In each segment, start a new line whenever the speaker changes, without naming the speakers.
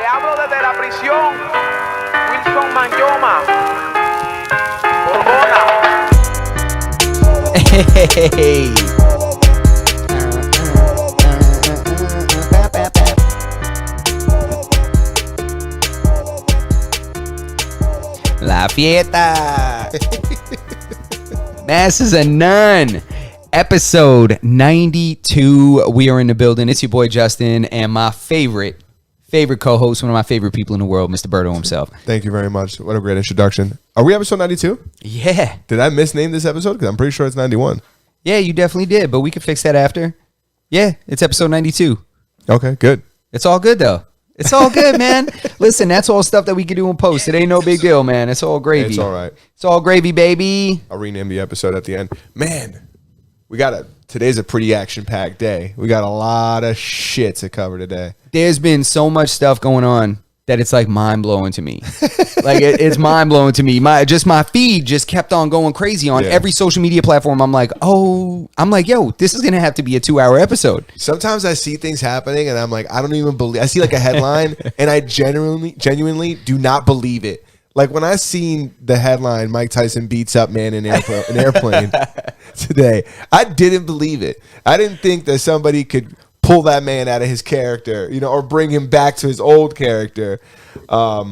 hablo desde la prisión. Wilson Manyoma. Borbona.
Hey. La fiesta. Mass is a nun. Episode 92. We are in the building. It's your boy Justin and my favorite co-host, one of my favorite people in the world, Mr. Berto himself.
Thank you very much. What a great introduction. Are we episode 92?
Yeah.
Did I misname this episode? Because I'm pretty sure it's 91.
Yeah, you definitely did, but we can fix that after. Yeah, it's episode 92.
Okay, good.
It's all good, though. It's all good, man. Listen, that's all stuff that we can do in post. It ain't no big deal, man. It's all gravy.
It's all right.
It's all gravy, baby.
I'll rename the episode at the end. Man, today's a pretty action-packed day. We got a lot of shit to cover today.
There's been so much stuff going on that it's like mind-blowing to me. Like it's mind-blowing to me. My feed just kept on going crazy on every social media platform. I'm like, yo, this is gonna have to be a 2-hour episode.
Sometimes I see things happening and I'm like, I don't even believe. I see like a headline and I genuinely do not believe it. Like when I seen the headline, Mike Tyson beats up man in an airplane today, I didn't believe it. I didn't think that somebody could pull that man out of his character, or bring him back to his old character.
I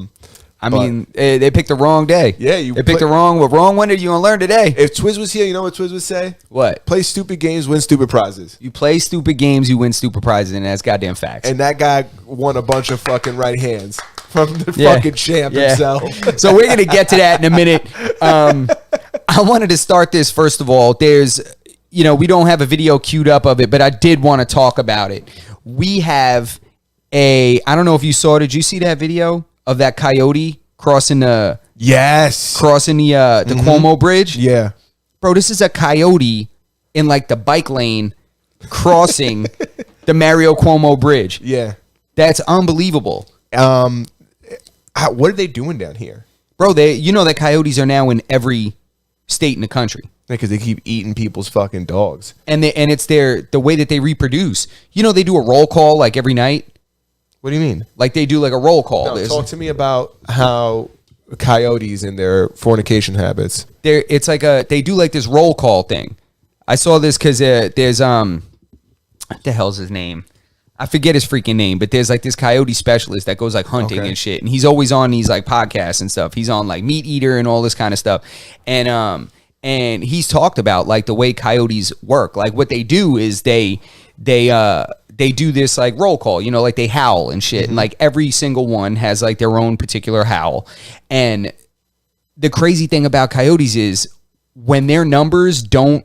mean, they picked the wrong day.
Yeah,
they picked the wrong one. Are you gonna learn today?
If Twiz was here, you know what Twiz would say?
What?
Play stupid games, win stupid prizes.
You play stupid games, you win stupid prizes, and that's goddamn facts.
And that guy won a bunch of fucking right hands from the fucking champ himself.
So we're gonna get to that in a minute. I wanted to start this first of all. There's, we don't have a video queued up of it, but I did want to talk about it. We have I don't know if you saw it. Did you see that video of that coyote crossing the Cuomo Bridge?
Yeah.
Bro, this is a coyote in like the bike lane crossing the Mario Cuomo Bridge.
Yeah.
That's unbelievable.
What are they doing down here?
Bro, that coyotes are now in every state in the country.
Because they keep eating people's fucking dogs.
And it's the way that they reproduce. They do a roll call like every night.
What do you mean?
Like they do like a roll call.
No, talk to me about how coyotes and their fornication habits.
It's like they do like this roll call thing. I saw this because there's what the hell's his name? I forget his freaking name, but there's like this coyote specialist that goes like hunting and shit, and he's always on these like podcasts and stuff. He's on like Meat Eater and all this kind of stuff, and he's talked about like the way coyotes work. Like what they do is they do this like roll call, like they howl and shit. And like every single one has like their own particular howl. And the crazy thing about coyotes is when their numbers don't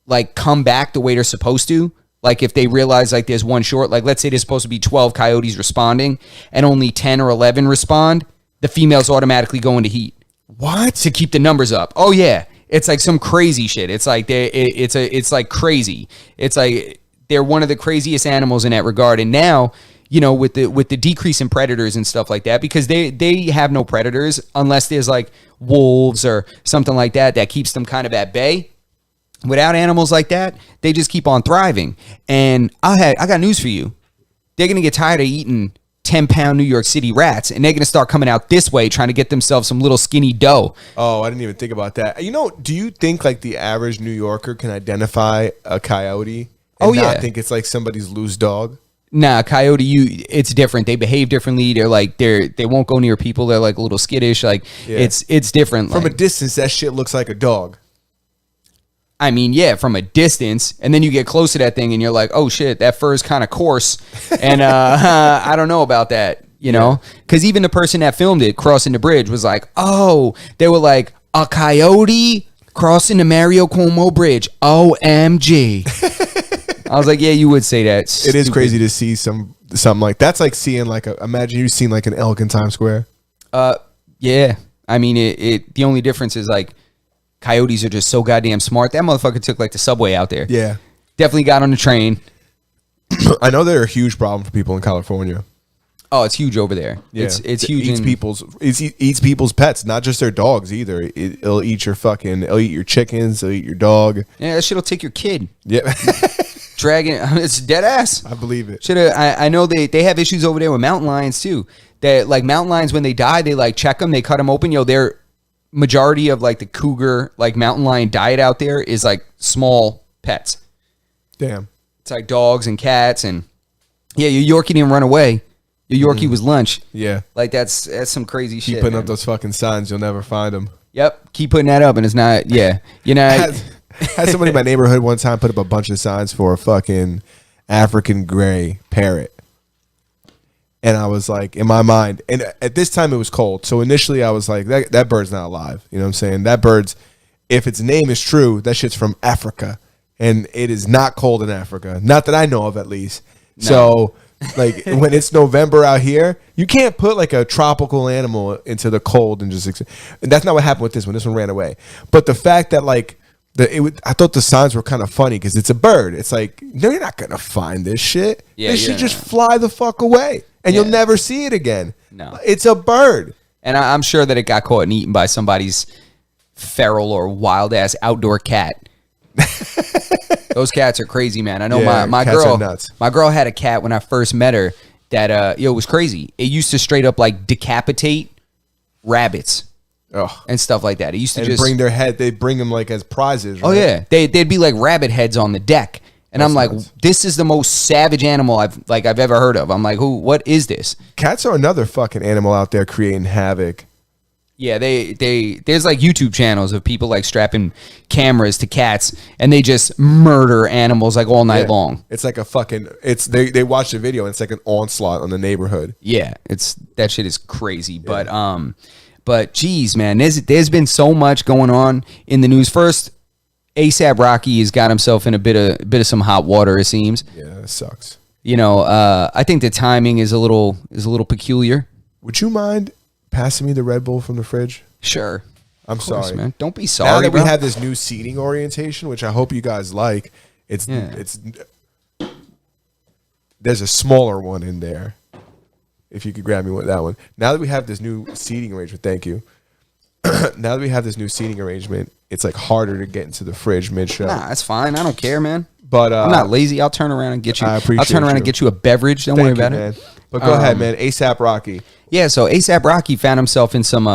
like come back the way they're supposed to, like if they realize like there's one short, like let's say there's supposed to be 12 coyotes responding and only 10 or 11 respond, the females automatically go into heat.
What?
To keep the numbers up. Oh yeah. It's like some crazy shit. It's like it's like crazy. It's like they're one of the craziest animals in that regard. And now, with the decrease in predators and stuff like that, because they have no predators unless there's like wolves or something like that keeps them kind of at bay. Without animals like that, they just keep on thriving. And I got news for you. They're gonna get tired of eating 10-pound New York City rats, and they're going to start coming out this way trying to get themselves some little skinny dough.
Oh, I didn't even think about that. Do you think like the average New Yorker can identify a coyote and not think it's like somebody's loose dog?
Nah, coyote, it's different. They behave differently. They're like they won't go near people. They're like a little skittish. Like it's different.
From a distance, that shit looks like a dog.
I mean, yeah, from a distance, and then you get close to that thing, and you're like, "Oh shit, that fur is kind of coarse," and I don't know about that, because even the person that filmed it crossing the bridge was like, "Oh," they were like, "A coyote crossing the Mario Cuomo Bridge, OMG." I was like, "Yeah, you would say that."
It is crazy to see something like that's like seeing like imagine you've seen like an elk in Times Square.
Yeah, I mean, the only difference is like. Coyotes are just so goddamn smart. That motherfucker took like the subway out there.
Yeah.
Definitely got on the train.
I know they're a huge problem for people in California.
Oh, it's huge over there. Yeah. It's huge.
It eats people's pets, not just their dogs either. It'll eat your chickens, it'll eat your dog.
Yeah, that shit'll take your kid.
Yeah.
dragging. It's dead ass.
I believe it.
I know they have issues over there with mountain lions too. That like mountain lions when they die, they like check them, they cut them open. They're majority of like the cougar like mountain lion diet out there is like small pets.
Damn.
It's like dogs and cats and your Yorkie didn't run away. Your Yorkie was lunch.
Yeah.
Like that's some crazy shit.
Keep putting
man.
up those fucking signs, you'll never find them.
Yep. Keep putting that up and it's not. Yeah. You know.
Had somebody in my neighborhood one time put up a bunch of signs for a fucking African gray parrot. And I was like, in my mind, and at this time it was cold. So initially I was like, that bird's not alive. You know what I'm saying? That bird's, if its name is true, that shit's from Africa. And it is not cold in Africa. Not that I know of, at least. No. So, like, when it's November out here, you can't put like a tropical animal into the cold and just, and that's not what happened with this one. This one ran away. But the fact that like, I thought the signs were kind of funny because it's a bird. It's like, no, you're not going to find this shit. This should just fly the fuck away. And you'll never see it again. No. It's a bird.
And I'm sure that it got caught and eaten by somebody's feral or wild-ass outdoor cat. Those cats are crazy, man. I know my girl had a cat when I first met her that it was crazy. It used to straight up like decapitate rabbits. Oh. And stuff like that. It used to just
bring their head. They bring them like as prizes. Right?
Oh yeah, they'd be like rabbit heads on the deck, and I'm like, this is the most savage animal I've ever heard of. I'm like, what is this?
Cats are another fucking animal out there creating havoc.
Yeah, there's like YouTube channels of people like strapping cameras to cats, and they just murder animals like all night long.
It's like a fucking. They watch the video, and it's like an onslaught on the neighborhood.
Yeah, that shit is crazy, yeah. But geez, man, there's been so much going on in the news. First, ASAP Rocky has got himself in a bit of some hot water. It seems.
Yeah, that sucks.
You know, I think the timing is a little peculiar.
Would you mind passing me the Red Bull from the fridge?
Sure.
I'm sorry,
man. Don't be sorry.
Now that we have this new seating orientation, which I hope you guys like, it's there's a smaller one in there. If you could grab me that one. Now that we have this new seating arrangement, thank you. Now that we have this new seating arrangement, it's like harder to get into the fridge mid-show.
Nah, that's fine. I don't care, man.
But
I'm not lazy. I'll turn around and get you.
I appreciate
I'll turn around and get you a beverage. Don't worry about it.
But go ahead, man. ASAP Rocky.
Yeah, so ASAP Rocky found himself in some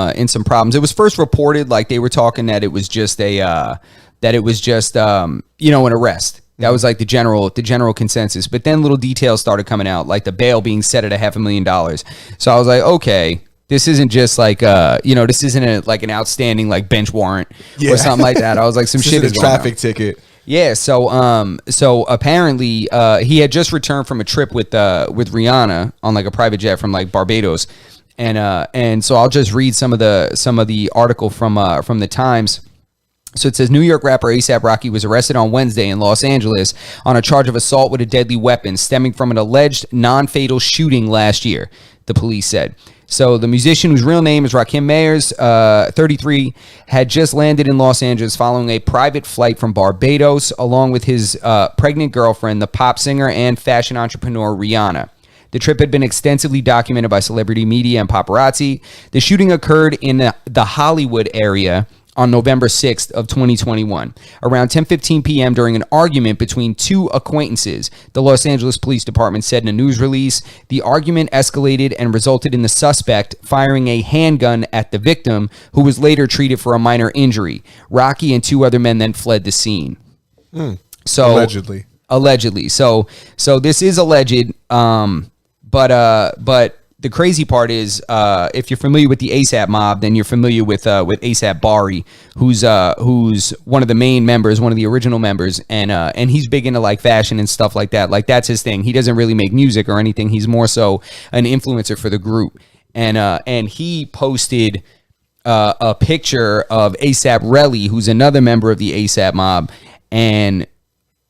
problems. It was first reported like they were talking that it was just an arrest. That was like the general consensus. But then little details started coming out, like the bail being set at $500,000. So I was like, okay, this isn't just like this isn't like an outstanding like bench warrant or something like that. I was like, some shit is
a traffic ticket.
Yeah, so apparently he had just returned from a trip with Rihanna on like a private jet from like Barbados, and so I'll just read some of the article from the Times. So it says New York rapper ASAP Rocky was arrested on Wednesday in Los Angeles on a charge of assault with a deadly weapon stemming from an alleged non-fatal shooting last year, the police said. So the musician, whose real name is Rakim Mayers, 33, had just landed in Los Angeles following a private flight from Barbados, along with his pregnant girlfriend, the pop singer and fashion entrepreneur Rihanna. The trip had been extensively documented by celebrity media and paparazzi. The shooting occurred in the Hollywood area on November 6th of 2021, around 10:15 p.m. during an argument between two acquaintances. The Los Angeles Police Department said in a news release, the argument escalated and resulted in the suspect firing a handgun at the victim, who was later treated for a minor injury. Rocky and two other men then fled the scene. So allegedly. So this is alleged, but the crazy part is, if you're familiar with the ASAP mob, then you're familiar with ASAP Bari, who's one of the main members, one of the original members, and he's big into like fashion and stuff like that. Like that's his thing. He doesn't really make music or anything. He's more so an influencer for the group. And he posted a picture of ASAP Relly, who's another member of the ASAP mob, and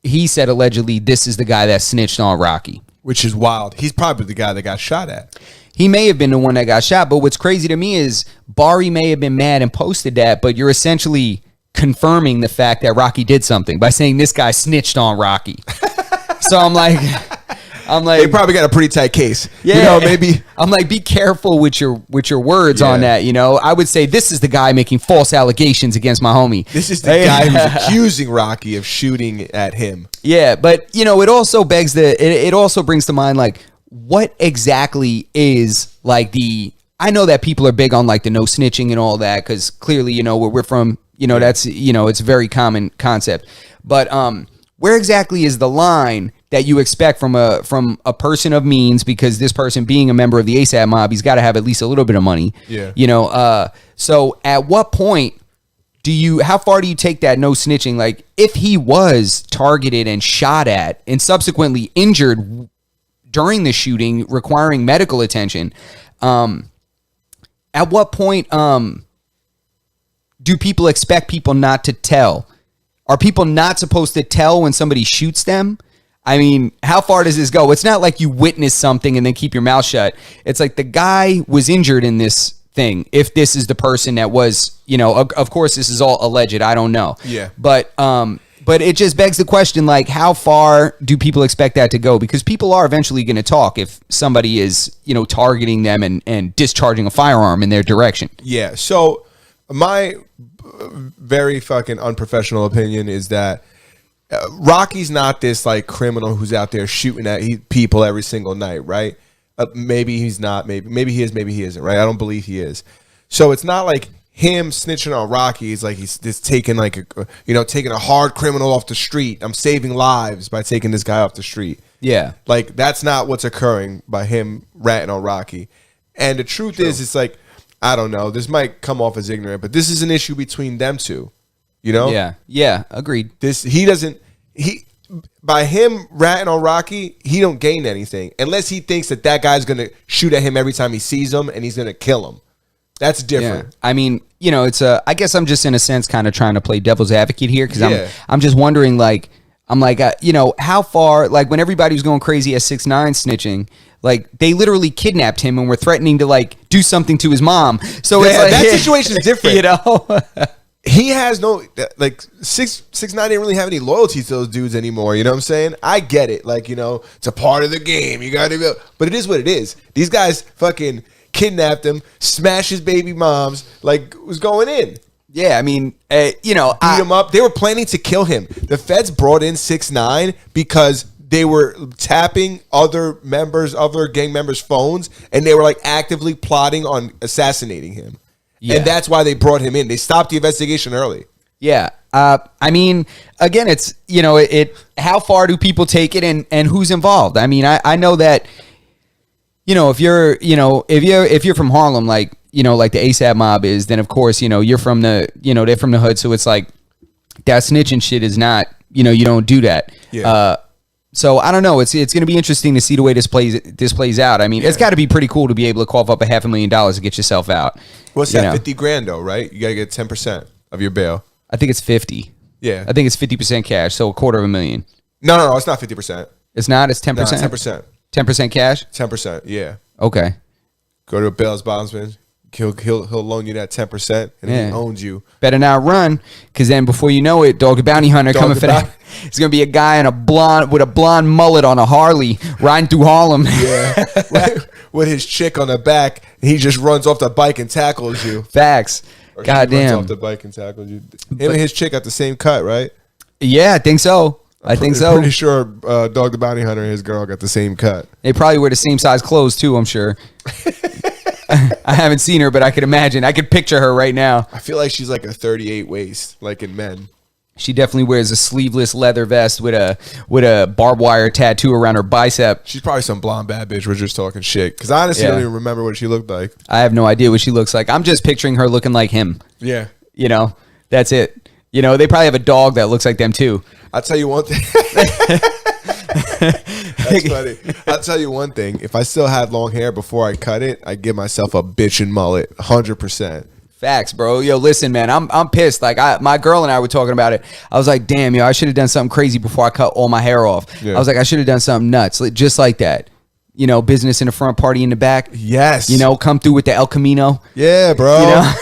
he said allegedly this is the guy that snitched on Rocky.
Which is wild. He's probably the guy that got shot at.
He may have been the one that got shot, but what's crazy to me is Bari may have been mad and posted that, but you're essentially confirming the fact that Rocky did something by saying this guy snitched on Rocky. So I'm like, I'm like,
they probably got a pretty tight case.
yeah,
You know, maybe.
I'm like, be careful with your words on
Yeah.
that. You know, I would say this is the guy making false allegations against my homie.
This is the guy who's accusing Rocky of shooting at him.
Yeah, but you know, it also begs it also brings to mind like what exactly is like I know that people are big on like the no snitching and all that because clearly, you know, where we're from, you know, that's, you know, it's a very common concept. But where exactly is the line that you expect from a person of means, because this person being a member of the ASAP mob, he's got to have at least a little bit of money.
Yeah.
You know, so at what point how far do you take that no snitching? Like if he was targeted and shot at and subsequently injured during the shooting, requiring medical attention, at what point do people expect people not to tell? Are people not supposed to tell when somebody shoots them? I mean, how far does this go? It's not like you witness something and then keep your mouth shut. It's like the guy was injured in this thing. If this is the person that was, you know, of course this is all alleged. I don't know.
Yeah.
But it just begs the question, like, how far do people expect that to go? Because people are eventually going to talk if somebody is, you know, targeting them and discharging a firearm in their direction.
Yeah. So my very fucking unprofessional opinion is that Rocky's not this like criminal who's out there shooting at people every single night, right? Maybe he's not. Maybe he is. Maybe he isn't. Right? I don't believe he is. So it's not like him snitching on Rocky is like he's just taking like taking a hard criminal off the street. I'm saving lives by taking this guy off the street.
Yeah,
like that's not what's occurring by him ratting on Rocky. And the truth is, it's like, I don't know. This might come off as ignorant, but this is an issue between them two. You know?
Yeah, agreed.
By him ratting on Rocky, he don't gain anything unless he thinks that guy's going to shoot at him every time he sees him and he's going to kill him. That's different.
Yeah. I mean, you know, I guess I'm just in a sense kind of trying to play devil's advocate here because
Yeah.
I'm just wondering, like, you know, how far, like when everybody was going crazy at 6ix9ine snitching, like they literally kidnapped him and were threatening to like do something to his mom. So it's like,
that situation is different.
You know?
He has no, like, 6ix9ine didn't really have any loyalty to those dudes anymore. You know what I'm saying? I get it. Like, you know, it's a part of the game. You got to go. But it is what it is. These guys fucking kidnapped him, smashed his baby moms, like, was going in.
Yeah, I mean, you know.
Beat him up. They were planning to kill him. The feds brought in 6ix9ine because they were tapping other gang members' phones, and they were, like, actively plotting on assassinating him. Yeah. And that's why they brought him in. They stopped the investigation early.
Yeah. I mean, again, it's, you know, how far do people take it and who's involved? I mean, I know that, you know, if you're from Harlem, like, you know, like the ASAP mob is, then of course, you know, they're from the hood. So it's like that snitching shit is not, you know, you don't do that.
Yeah.
So I don't know. It's going to be interesting to see the way this plays out. I mean, It's got to be pretty cool to be able to cough up $500,000 to get yourself out.
What's that? 50 grand though, right? You got to get 10% of your bail.
I think it's 50.
Yeah.
I think it's 50% cash, so $250,000.
No, it's not 50%.
It's not. It's 10%.
No, 10%.
10% cash.
10%. Yeah.
Okay.
Go to a bail's bondsman. He'll loan you that 10%, and he owns you.
Better not run, because then before you know it, Dog the Bounty Hunter coming for that. It's gonna be a guy with a blonde mullet on a Harley riding through Harlem.
Yeah, with his chick on the back, he just runs off the bike and tackles you.
Facts. Goddamn.
Runs off the bike and tackles you. Him and his chick got the same cut, right?
Yeah, I think so. I'm
pretty sure Dog the Bounty Hunter and his girl got the same cut.
They probably wear the same size clothes too, I'm sure. I haven't seen her, but I could imagine. I could picture her right now.
I feel like she's like a 38 waist, like in men.
She definitely wears a sleeveless leather vest with a barbed wire tattoo around her bicep.
She's probably some blonde bad bitch. We're just talking shit. Because I honestly don't even remember what she looked like.
I have no idea what she looks like. I'm just picturing her looking like him.
Yeah.
You know, that's it. You know, they probably have a dog that looks like them too.
I'll tell you one thing. That's funny. I'll tell you one thing. If I still had long hair before I cut it, I'd give myself a bitchin' mullet, 100%.
Facts, bro. Yo, listen, man, I'm pissed. Like my girl and I were talking about it. I was like, damn, yo, I should have done something crazy before I cut all my hair off. Yeah. I was like, I should have done something nuts, just like that. You know, business in the front, party in the back.
Yes.
You know, come through with the El Camino.
Yeah, bro.
You know?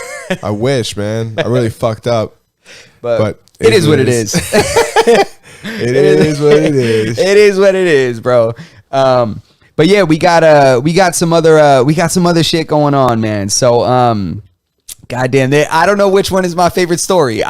I wish, man. I really fucked up.
But it is what it is.
It is what it is.
It is what it is, bro. But yeah, we got some other shit going on, man. So goddamn, I don't know which one is my favorite story.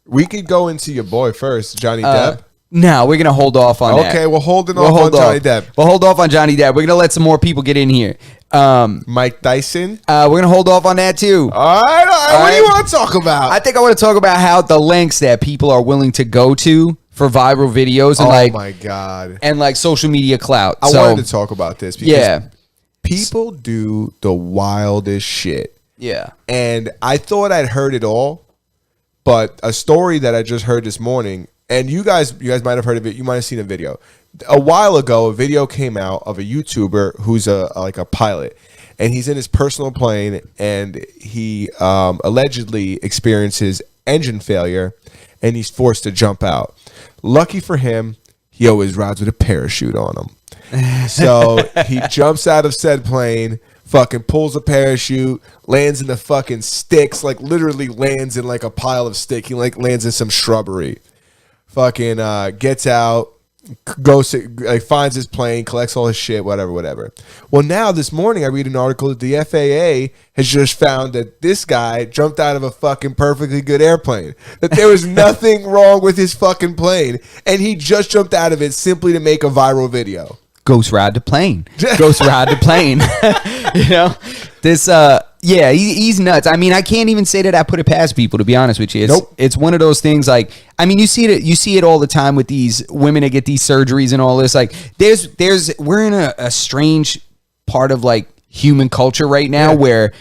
We could go into your boy first, Johnny Depp.
No, we're gonna hold off on that.
Okay, we're holding off on Johnny Depp.
We'll hold off on Johnny Depp. We're gonna let some more people get in here.
Mike Tyson.
We're gonna hold off on that too.
All right. What do you want to talk about?
I think I want to talk about how the lengths that people are willing to go to for viral videos and
my God,
and like social media clout.
I wanted to talk about this because people do the wildest shit.
Yeah.
And I thought I'd heard it all, but a story that I just heard this morning, and you guys might have heard of it. You might have seen a video. A while ago, a video came out of a YouTuber who's like a pilot, and he's in his personal plane, and he allegedly experiences engine failure, and he's forced to jump out. Lucky for him, he always rides with a parachute on him. So he jumps out of said plane, fucking pulls a parachute, lands in the fucking sticks, like literally lands in like a pile of stick. He like lands in some shrubbery. Fucking gets out, goes to, like, finds his plane, collects all his shit, whatever. Well, now this morning I read an article that the FAA has just found that this guy jumped out of a fucking perfectly good airplane. That there was nothing wrong with his fucking plane, and he just jumped out of it simply to make a viral video.
Ghost ride the plane. Ghost ride the plane. You know, this. Yeah, he's nuts. I mean, I can't even say that I put it past people, to be honest with you. It's one of those things. Like, I mean, you see it all the time with these women that get these surgeries and all this. Like, we're in a strange part of like human culture right now where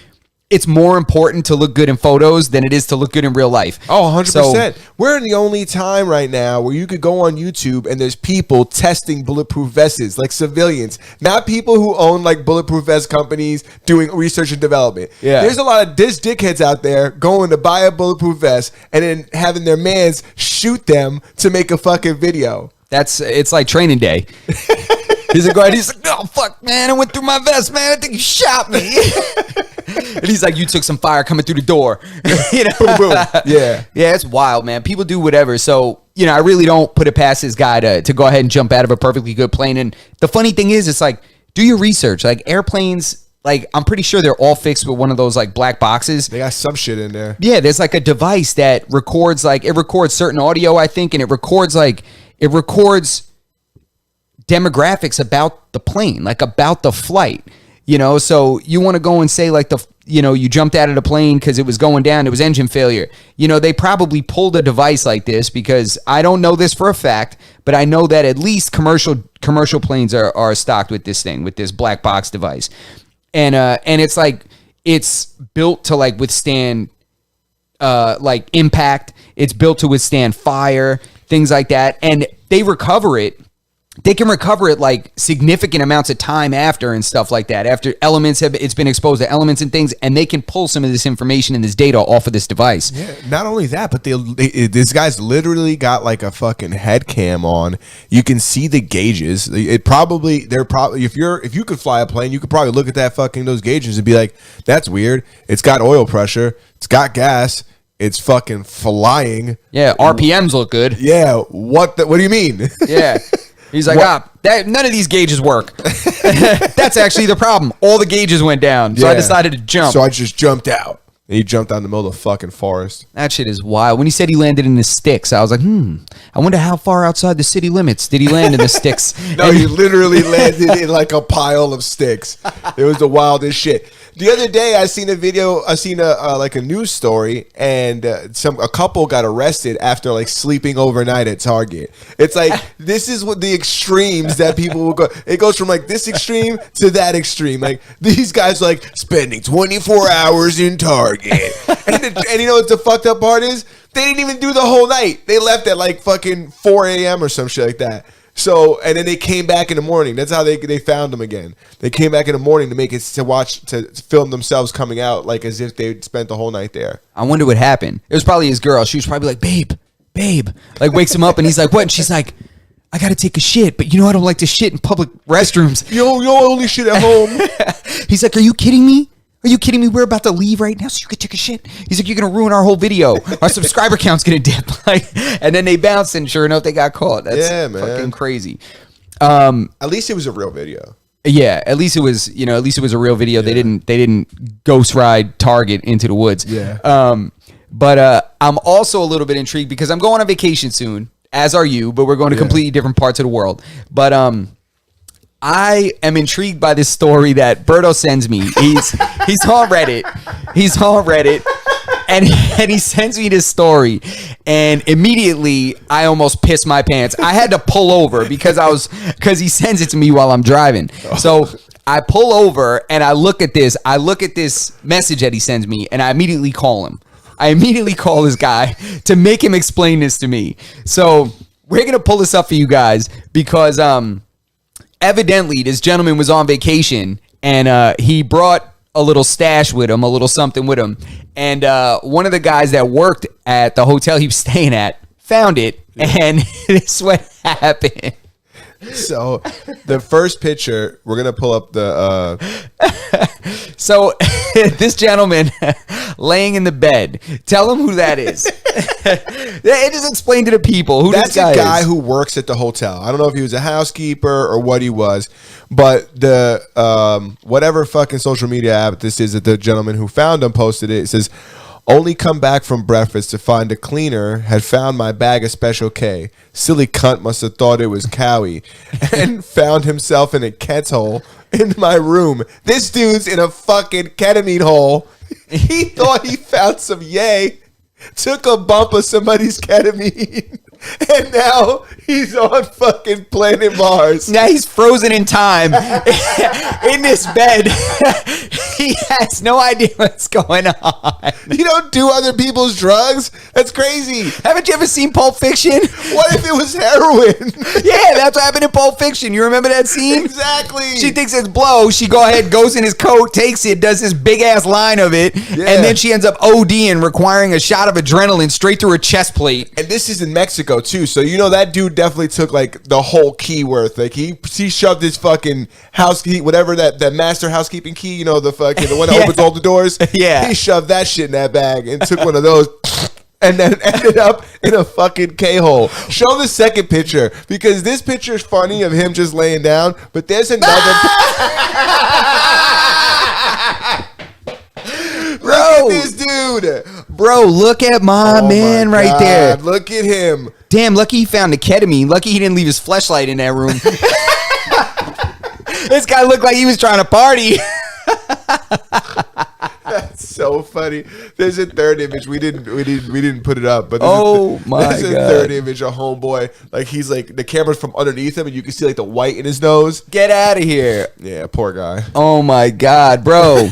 it's more important to look good in photos than it is to look good in real life.
Oh, 100%. We're in the only time right now where you could go on YouTube and there's people testing bulletproof vests, like civilians, not people who own like bulletproof vest companies doing research and development.
Yeah.
There's a lot of dickheads out there going to buy a bulletproof vest and then having their mans shoot them to make a fucking video.
It's like Training Day. He's like, oh, fuck, man, I went through my vest, man. I think you shot me. And he's like, you took some fire coming through the door. You know?
Boom, boom. Yeah.
Yeah, it's wild, man. People do whatever. So, you know, I really don't put it past this guy to go ahead and jump out of a perfectly good plane. And the funny thing is, it's like, do your research. Like, airplanes, like, I'm pretty sure they're all fixed with one of those, like, black boxes.
They got some shit in there.
Yeah, there's, like, a device that records, like, it records certain audio, I think, and it records demographics about the plane, like about the flight, you know. So you want to go and say like you jumped out of the plane because it was going down, it was engine failure. You know, they probably pulled a device like this, because I don't know this for a fact, but I know that at least commercial planes are stocked with this thing, with this black box device, and it's like it's built to like withstand like impact. It's built to withstand fire, things like that, and they recover it. They can recover it like significant amounts of time after and stuff like that. After it's been exposed to elements and things, and they can pull some of this information and this data off of this device.
Yeah, not only that, but this guy's literally got like a fucking head cam on. You can see the gauges. If you could fly a plane, you could probably look at those gauges and be like, that's weird. It's got oil pressure. It's got gas. It's fucking flying.
Yeah, RPMs look good.
Yeah, what do you mean?
Yeah. He's like, none of these gauges work. That's actually the problem. All the gauges went down, so I decided to jump.
So I just jumped out. And he jumped out in the middle of the fucking forest.
That shit is wild. When he said he landed in the sticks, I was like, I wonder how far outside the city limits did he land in the sticks?
No, he literally landed in like a pile of sticks. It was the wildest shit. The other day, I seen a like a news story, and a couple got arrested after like sleeping overnight at Target. It's like, this is what the extremes that people will go. It goes from like this extreme to that extreme. Like these guys like spending 24 hours in Target, and you know what the fucked up part is? They didn't even do the whole night. They left at like fucking 4 a.m. or some shit like that. So, and then they came back in the morning. That's how they found them again. They came back in the morning to film themselves coming out like as if they'd spent the whole night there.
I wonder what happened. It was probably his girl. She was probably like, babe. Like wakes him up and he's like, what? And she's like, I got to take a shit, but you know I don't like to shit in public restrooms.
You only shit at home.
He's like, are you kidding me? Are you kidding me? We're about to leave right now so you could take a shit. He's like, you're going to ruin our whole video. Our subscriber count's going to dip. Like, and then they bounced, and sure enough, they got caught. That's fucking crazy.
At least it was a real video.
Yeah, at least it was, at least it was a real video. Yeah. They didn't ghost ride Target into the woods.
Yeah.
But I'm also a little bit intrigued because I'm going on vacation soon, as are you, but we're going to completely different parts of the world. But I am intrigued by this story that Berto sends me. He's on Reddit. He's on Reddit. And he sends me this story, and immediately I almost pissed my pants. I had to pull over because he sends it to me while I'm driving. So I pull over and I look at this. I look at this message that he sends me, and I immediately call him. I immediately call this guy to make him explain this to me. So we're gonna pull this up for you guys because evidently this gentleman was on vacation and he brought a little stash with him, a little something with him. And one of the guys that worked at the hotel he was staying at found it, and this is what happened.
So the first picture, we're going to pull up the...
So this gentleman laying in the bed, tell him who that is. Just explain to the people who
That's
this guy is.
That's a guy who works at the hotel. I don't know if he was a housekeeper or what he was, but the whatever fucking social media app this is that the gentleman who found him posted it. It says, only come back from breakfast to find a cleaner had found my bag of Special K. Silly cunt must have thought it was Cowie and found himself in a Kets hole in my room. This dude's in a fucking ketamine hole. He thought he found some yay, took a bump of somebody's ketamine, and now he's on fucking planet Mars.
Now he's frozen in time in this bed. He has no idea what's going on.
You don't do other people's drugs? That's crazy.
Haven't you ever seen Pulp Fiction?
What if it was heroin?
Yeah, that's what happened in Pulp Fiction. You remember that scene?
Exactly.
She thinks it's blow. She goes in his coat, takes it, does this big ass line of it, and then she ends up ODing, requiring a shot of adrenaline straight through her chest plate.
And this is in Mexico too, so that dude definitely took like the whole key worth. Like he shoved his fucking house key, whatever that master housekeeping key, the one that opens all the doors.
Yeah,
he shoved that shit in that bag and took one of those. And then ended up in a fucking K-hole. Show the second picture, because this picture is funny of him just laying down, but there's another.
Bro,
look at this dude.
Bro, look at my man right there.
Look at him.
Damn, lucky he found the ketamine. Lucky he didn't leave his fleshlight in that room. This guy looked like he was trying to party.
That's so funny. There's a third image. We didn't put it up, but
there's
a third image. A homeboy, like he's like the camera's from underneath him, and you can see like the white in his nose.
Get out of here.
Yeah, poor guy.
Oh my god, bro.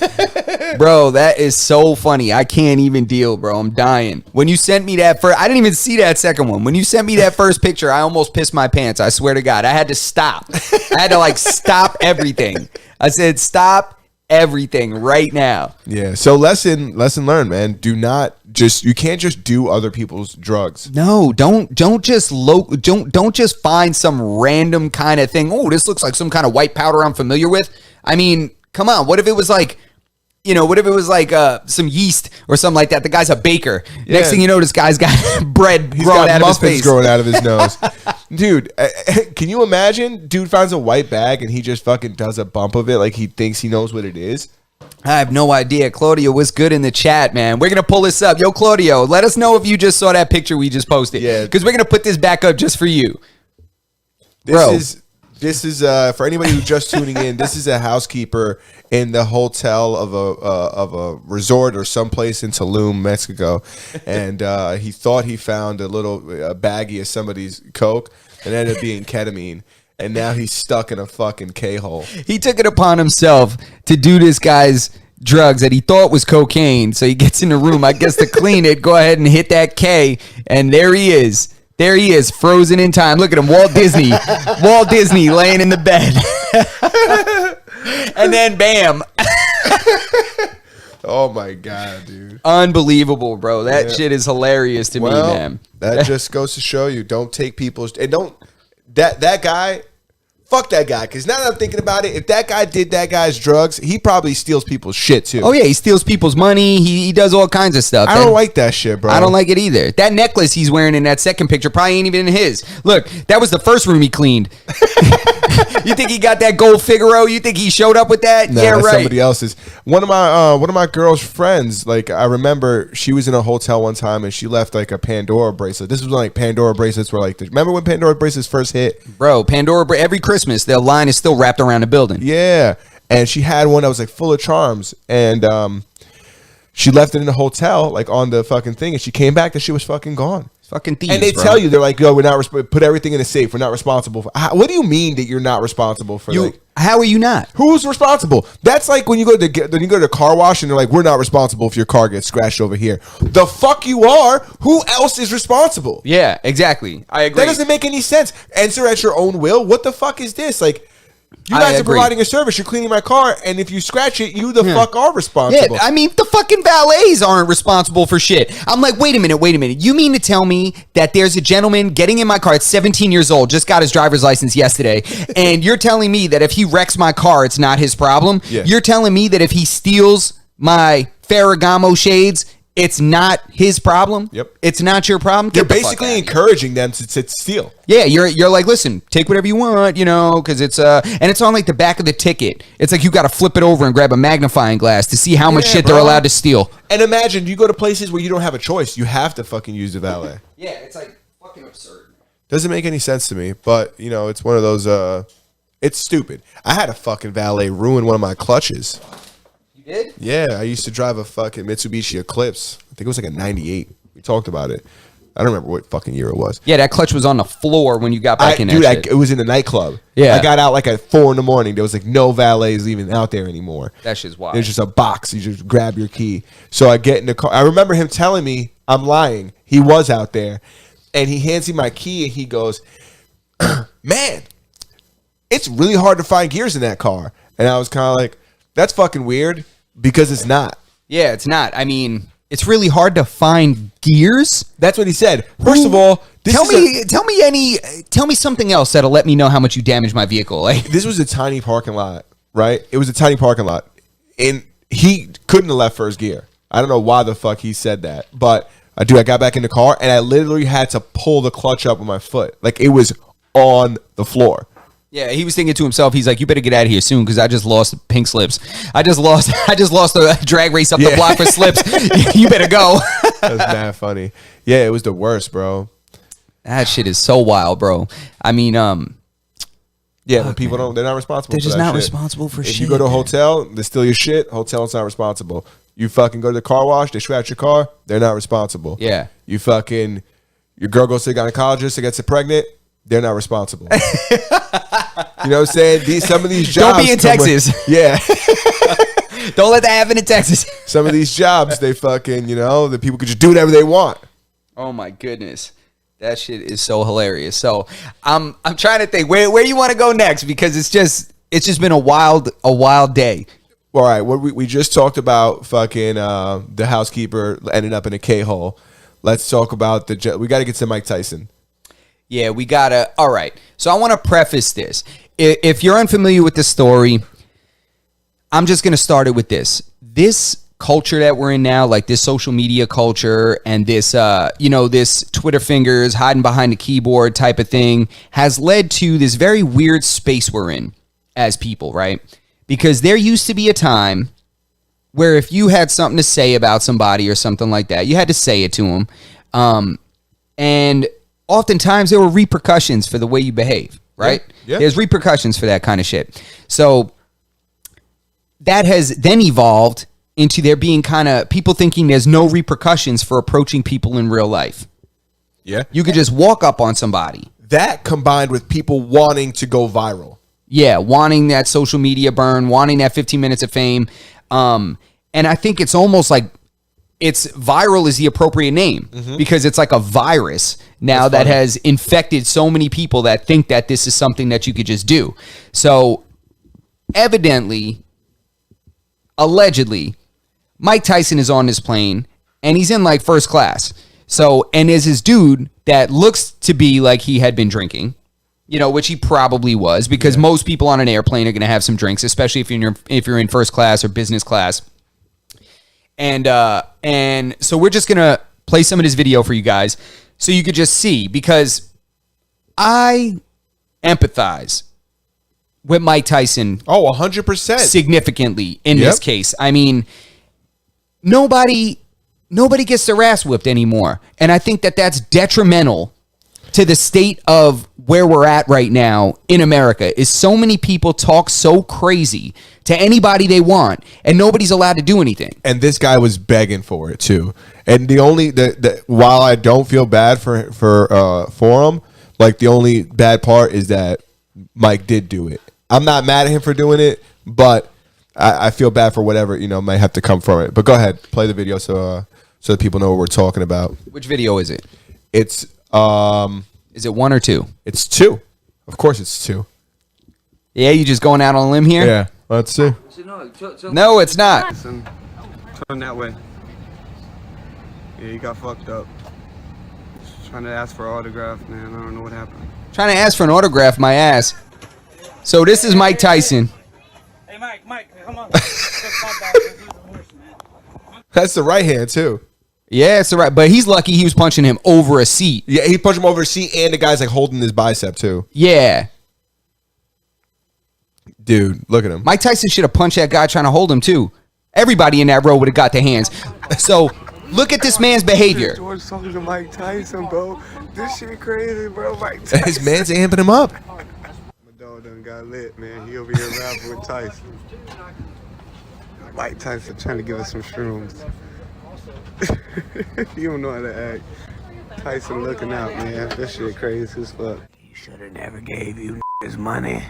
Bro, that is so funny. I can't even deal, bro. I'm dying. When you sent me that first, I didn't even see that second one. When you sent me that first picture, I almost pissed my pants. I swear to God, I had to stop. I had to stop everything. I said, stop everything right now.
Yeah. So lesson learned, man. You can't just do other people's drugs.
No, don't just find some random kind of thing. Oh, this looks like some kind of white powder I'm familiar with. I mean, come on. What if it was like, some yeast or something like that? The guy's a baker. Yeah. Next thing you know, this guy's got bread growing out of his face.
Growing out of his nose. Dude, can you imagine? Dude finds a white bag and he just fucking does a bump of it like he thinks he knows what it is.
I have no idea. Claudio, what's good in the chat, man? We're going to pull this up. Yo, Claudio, let us know if you just saw that picture we just posted.
Yeah.
Because we're going to put this back up just for you.
This is for anybody who's just tuning in. This is a housekeeper in the hotel of a resort or someplace in Tulum, Mexico, and he thought he found a little baggie of somebody's coke, and ended up being ketamine. And now he's stuck in a fucking K-hole.
He took it upon himself to do this guy's drugs that he thought was cocaine. So he gets in the room, I guess, to clean it. Go ahead and hit that K, and there he is. There he is, frozen in time. Look at him, Walt Disney. Walt Disney laying in the bed. And then bam.
Oh my God, dude.
Unbelievable, bro. That shit is hilarious to me, man.
That just goes to show you, don't take people's, and don't, that guy Fuck that guy. Because now that I'm thinking about it, if that guy did that guy's drugs, he probably steals people's shit too.
Oh yeah, he steals people's money. He does all kinds of stuff.
I don't like that shit, bro.
I don't like it either. That necklace he's wearing in that second picture probably ain't even his. Look, that was the first room he cleaned. You think he got that gold Figaro? You think he showed up with that?
No,
yeah,
that's
right.
somebody else's. One of my girl's friends, like I remember she was in a hotel one time and she left like a Pandora bracelet. This was when, like Pandora bracelets were like, remember when Pandora bracelets first hit?
Bro, Pandora, every Christmas, the line is still wrapped around the building.
Yeah. And she had one that was like full of charms. And she left it in the hotel, like on the fucking thing. And she came back, that shit was fucking gone.
Fucking thieves,
and they
bro.
tell you, they're like, yo, we're not put everything in a safe. We're not responsible for. What do you mean that you're not responsible for? Like,
how are you not?
who's responsible? That's like when you go to the car wash and they're like, we're not responsible if your car gets scratched over here. The fuck you are. Who else is responsible?
Yeah, exactly. I agree.
That doesn't make any sense. Answer at your own will. What the fuck is this? Like, you guys are providing a service. You're cleaning my car, and if you scratch it, you the fuck are responsible.
Yeah, I mean, the fucking valets aren't responsible for shit. I'm like, wait a minute. You mean to tell me that there's a gentleman getting in my car at 17 years old, just got his driver's license yesterday, and you're telling me that if he wrecks my car, it's not his problem?
Yeah.
You're telling me that if he steals my Ferragamo shades, it's not his problem?
Yep.
It's not your problem?
You're
Get the fuck
basically
out of here.
encouraging them to steal.
Yeah, you're like, listen, take whatever you want, you know, because it's and it's on like the back of the ticket. It's like you got to flip it over and grab a magnifying glass to see how much shit they're allowed to steal.
And imagine you go to places where you don't have a choice. You have to fucking use the valet.
Yeah, it's like fucking absurd.
Doesn't make any sense to me, but you know, it's one of those. It's stupid. I had a fucking valet ruin one of my clutches.
You did?
Yeah, I used to drive a fucking Mitsubishi Eclipse. I think it was like a '98. We talked about it. I don't remember what fucking year it was.
Yeah, that clutch was on the floor when you got back in there.
Dude, it was in the nightclub.
Yeah.
I got out like at 4 a.m. There was like no valets even out there anymore.
That shit's wild.
There's just a box. You just grab your key. So I get in the car. I remember him telling me I'm lying. He was out there. And he hands me my key and he goes, man, it's really hard to find gears in that car. And I was kind of like, that's fucking weird because it's not.
Yeah, it's not. I mean, it's really hard to find gears.
That's what he said. First of all,
tell me something else that'll let me know how much you damaged my vehicle. Like,
this was a tiny parking lot, right? It was a tiny parking lot. And he couldn't have left first gear. I don't know why the fuck he said that. But I got back in the car and I literally had to pull the clutch up with my foot. Like it was on the floor.
yeah, he was thinking to himself, he's like, you better get out of here soon because I just lost pink slips. I just lost a drag race up the block for slips. You better go.
That was mad funny. Yeah, it was the worst, bro.
That shit is so wild, bro. I mean,
yeah, when people they're not responsible.
They're
for
just
that
not
shit.
responsible for
if
shit.
If you go to a hotel, they steal your shit. Hotel's not responsible. You fucking go to the car wash, they scratch your car. They're not responsible.
Yeah.
You fucking your girl goes to the gynecologist and gets pregnant. They're not responsible. You know what I'm saying? Some of these jobs.
Don't be in Texas.
Yeah.
Don't let that happen in Texas.
Some of these jobs, they fucking, the people could just do whatever they want.
Oh my goodness. That shit is so hilarious. So I'm trying to think where you want to go next because it's just been a wild day.
All right, we just talked about fucking the housekeeper ended up in a K-hole. Let's talk about we got to get to Mike Tyson.
Yeah, we gotta. All right. So I want to preface this. If you're unfamiliar with the story, I'm just gonna start it with this. This culture that we're in now, like this social media culture and this, this Twitter fingers hiding behind the keyboard type of thing, has led to this very weird space we're in as people, right? Because there used to be a time where if you had something to say about somebody or something like that, you had to say it to them, and oftentimes there were repercussions for the way you behave, right?
Yeah.
There's repercussions for that kind of shit. So that has then evolved into there being kind of people thinking there's no repercussions for approaching people in real life.
Yeah.
You could just walk up on somebody.
That combined with people wanting to go viral.
Yeah, wanting that social media burn, wanting that 15 minutes of fame. And I think it's almost like it's viral is the appropriate name because it's like a virus now that has infected so many people that think that this is something that you could just do. So evidently, allegedly, Mike Tyson is on this plane and he's in like first class. So, and there's this dude that looks to be like he had been drinking, You know, which he probably was, because most people on an airplane are going to have some drinks, especially if you're in first class or business class. And so we're just going to play some of this video for you guys so you could just see, because I empathize with Mike Tyson.
Oh, 100%.
Significantly in this case. I mean, nobody gets their ass whipped anymore. And I think that that's detrimental to the state of where we're at right now in America. Is so many people talk so crazy to anybody they want, and nobody's allowed to do anything.
And this guy was begging for it too. And while I don't feel bad for him, like, the only bad part is that Mike did do it. I'm not mad at him for doing it, but I feel bad for whatever, might have to come from it. But go ahead, play the video so that people know what we're talking about.
Which video is it?
It's
Is it 1 or 2?
It's 2. Of course it's 2.
Yeah, you just going out on a limb here?
Yeah, let's see.
No, it's not.
Turn that way. Yeah, you got fucked up. Just trying to ask for an autograph, man. I don't know what happened.
Trying to ask for an autograph, my ass. So this is Mike Tyson.
Hey, Mike, come on.
That's the right hand too.
Yeah, it's all right. But he's lucky he was punching him over a seat.
Yeah, he punched him over a seat, and the guy's like holding his bicep too.
Yeah.
Dude, look at him.
Mike Tyson should have punched that guy trying to hold him too. Everybody in that row would have got their hands. So look at this man's behavior.
George talking to Mike Tyson, bro. This shit crazy, bro. Mike Tyson.
His man's amping him up.
My dog done got lit, man. He over here rapping with Tyson. Mike Tyson trying to give us some shrooms. You don't know how to act. Tyson looking out, man. This shit crazy as fuck. He should have never gave you his money.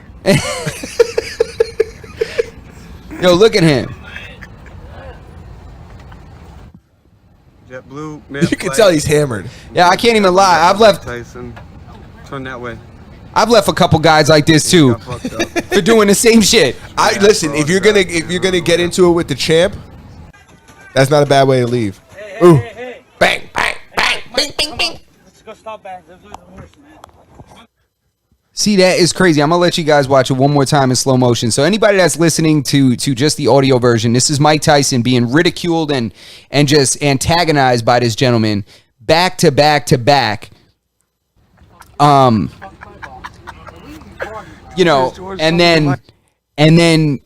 Yo, look at him.
JetBlue, man.
You can tell he's hammered.
Yeah, I can't even lie. I've left
Tyson. Turn that way.
I've left a couple guys like this too
Got fucked up.
for doing the same shit.
Listen, if you're gonna get into it with the champ, that's not a bad way to leave. Ooh.
Hey.
Bang, bang, bang, bing, bing, bing.
Let's go stop back. Let's do the horse, man.
See, that is crazy. I'm gonna let you guys watch it one more time in slow motion. So anybody that's listening to just the audio version, this is Mike Tyson being ridiculed and just antagonized by this gentleman back to back to back. And then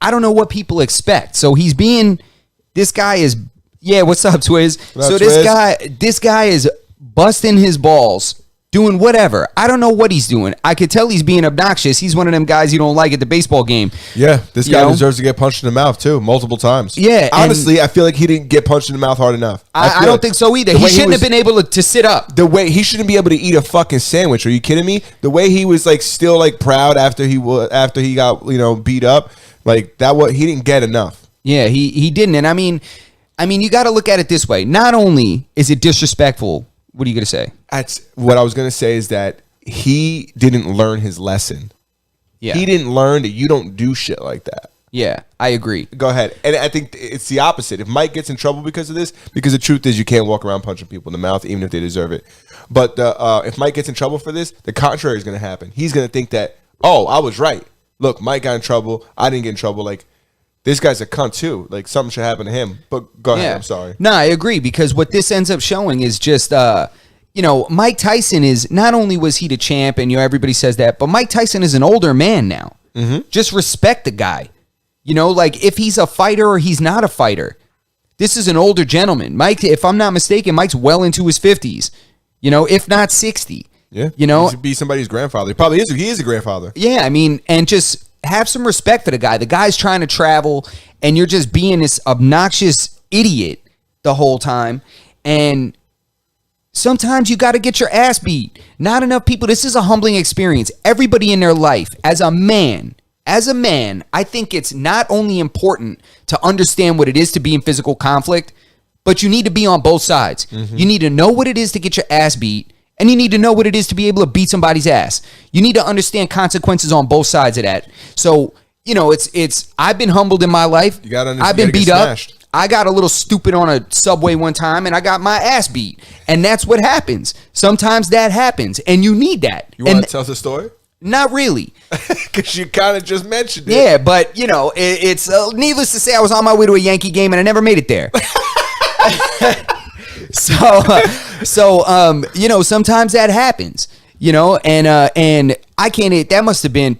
I don't know what people expect. So he's being, this guy is, yeah, what's up, Twiz? So this guy is busting his balls, doing whatever. I don't know what he's doing. I could tell he's being obnoxious. He's one of them guys you don't like at the baseball game.
Yeah, this guy deserves to get punched in the mouth too, multiple times.
Yeah,
honestly, I feel like he didn't get punched in the mouth hard enough.
I don't think so either. He shouldn't have been able to sit up.
The way he shouldn't be able to eat a fucking sandwich. Are you kidding me? The way he was like still like proud after he got beat up, like that. What he didn't get enough.
Yeah, he didn't. And I mean, you got to look at it this way. Not only is it disrespectful. What are you going to say?
That's what I was going to say, is that he didn't learn his lesson.
Yeah.
He didn't learn that you don't do shit like that.
Yeah, I agree.
Go ahead. And I think it's the opposite. If Mike gets in trouble because of this, because the truth is you can't walk around punching people in the mouth even if they deserve it. But if Mike gets in trouble for this, the contrary is going to happen. He's going to think that, oh, I was right. Look, Mike got in trouble. I didn't get in trouble. Like, this guy's a cunt too. Like, something should happen to him. But go ahead. I'm sorry.
No, I agree, because what this ends up showing is just, Mike Tyson is, not only was he the champ and everybody says that, but Mike Tyson is an older man now. Mm-hmm. Just respect the guy. Like, if he's a fighter or he's not a fighter, this is an older gentleman. Mike, if I'm not mistaken, Mike's well into his 50s, if not 60.
Yeah. He should be somebody's grandfather. He probably is. He is a grandfather.
Yeah, I mean, and just have some respect for the guy. The guy's trying to travel, and you're just being this obnoxious idiot the whole time. And sometimes you got to get your ass beat. Not enough people. This is a humbling experience. Everybody in their life, as a man, I think it's not only important to understand what it is to be in physical conflict, but you need to be on both sides. Mm-hmm. You need to know what it is to get your ass beat, and you need to know what it is to be able to beat somebody's ass. You need to understand consequences on both sides of that. So, it's I've been humbled in my life.
You gotta understand,
I've been beat up. I got a little stupid on a subway one time and I got my ass beat. And that's what happens. Sometimes that happens and you need that.
You want to tell us a story? Not
really.
Because you kind of just mentioned it.
Yeah, but, you know, it's needless to say, I was on my way to a Yankee game and I never made it there. So, you know, sometimes that happens, you know, and I can't, that must have been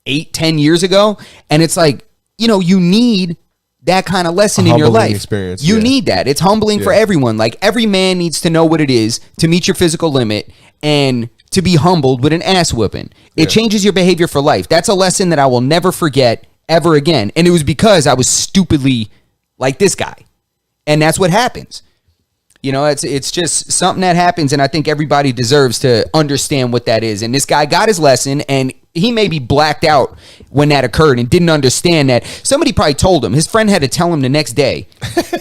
8-10 years ago. And it's like, you know, you need that kind of lesson in your life.
Experience,
you need that. It's humbling for everyone. Like every man needs to know what it is to meet your physical limit and to be humbled with an ass whooping. It changes your behavior for life. That's a lesson that I will never forget ever again. And it was because I was stupidly like this guy. And that's what happens. You know, it's just something that happens, and I think everybody deserves to understand what that is. And this guy got his lesson, and he maybe blacked out when that occurred and didn't understand that. Somebody probably told him. His friend had to tell him the next day,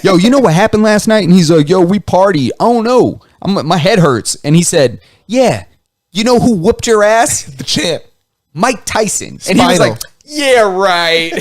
yo, you know what happened last night? And he's like, yo, we partied. Oh, no. My head hurts. And he said, yeah, you know who whooped your ass?
The champ.
Mike Tyson. And he was like, yeah, right.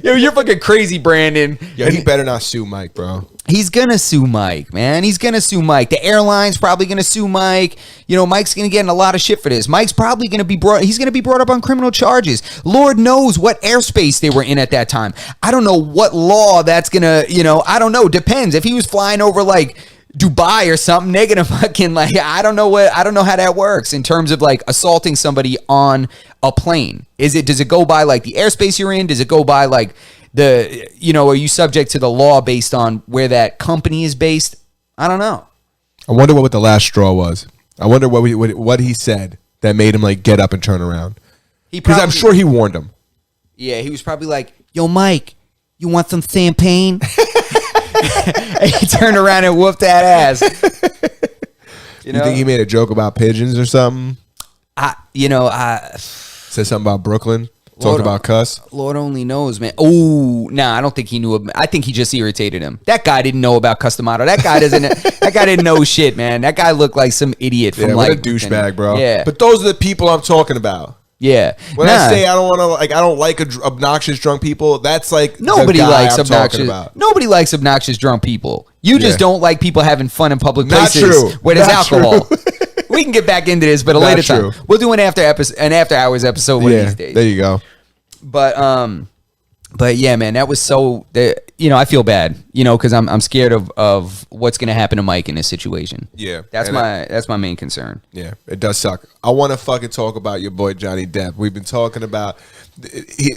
Yo, you're fucking crazy, Brandon.
Yo, he better not sue Mike, bro.
He's gonna sue Mike, man. He's gonna sue Mike. The airline's probably gonna sue Mike. You know, Mike's gonna get in a lot of shit for this. Mike's probably gonna be brought. He's gonna be brought up on criminal charges. Lord knows what airspace they were in at that time. I don't know what law that's gonna. You know, I don't know. Depends. If he was flying over like Dubai or something, they're gonna fucking like. I don't know how that works in terms of like assaulting somebody on a plane. Does it go by like the airspace you're in? Does it go by like are you subject to the law based on where that company is based? I don't know.
I wonder what the last straw was. I wonder what he said that made him like get up and turn around. Because I'm sure he warned him.
Yeah, he was probably like, yo, Mike, you want some champagne? And he turned around and whooped that ass.
You think he made a joke about pigeons or something? Said something about Brooklyn. Talked about cuss.
Lord only knows, man. Oh, nah, I don't think he knew. I think he just irritated him. That guy didn't know about Customato. That guy doesn't. That guy didn't know shit, man. That guy looked like some idiot from
what a douchebag, bro.
Yeah,
but those are the people I'm talking about.
Yeah.
When I say I don't like obnoxious drunk people, that's like
nobody likes obnoxious. Nobody likes obnoxious drunk people. You just don't like people having fun in public places where there's alcohol. We can get back into this, but a later time. We'll do an after hours episode one of these days.
There you go.
But yeah, man, that was so. I feel bad, because I'm scared of what's gonna happen to Mike in this situation.
Yeah,
that's my main concern.
Yeah, it does suck. I want to fucking talk about your boy Johnny Depp. We've been talking about.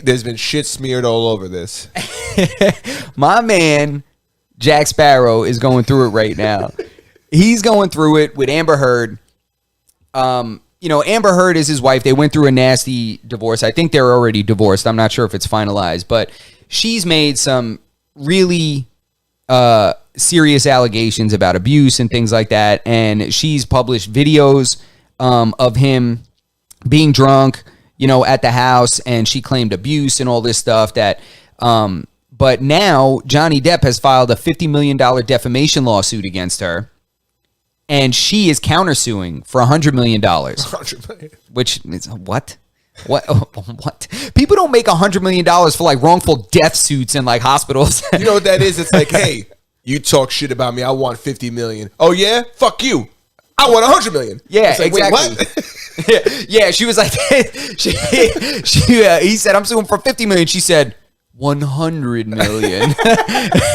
There's been shit smeared all over this.
My man, Jack Sparrow, is going through it right now. He's going through it with Amber Heard. Amber Heard is his wife. They went through a nasty divorce. I think they're already divorced. I'm not sure if it's finalized, but she's made some really serious allegations about abuse and things like that. And she's published videos of him being drunk, at the house. And she claimed abuse and all this stuff but now Johnny Depp has filed a $50 million defamation lawsuit against her. And she is countersuing for $100 million. $100 million. Which is what? What? People don't make $100 million for like wrongful death suits in like hospitals.
You know what that is? It's like, hey, you talk shit about me. I want $50 million. Oh yeah? Fuck you. I want $100 million.
Yeah,
like,
exactly.
What?
Yeah, she was like, he said, I'm suing for $50 million. She said, 100 million.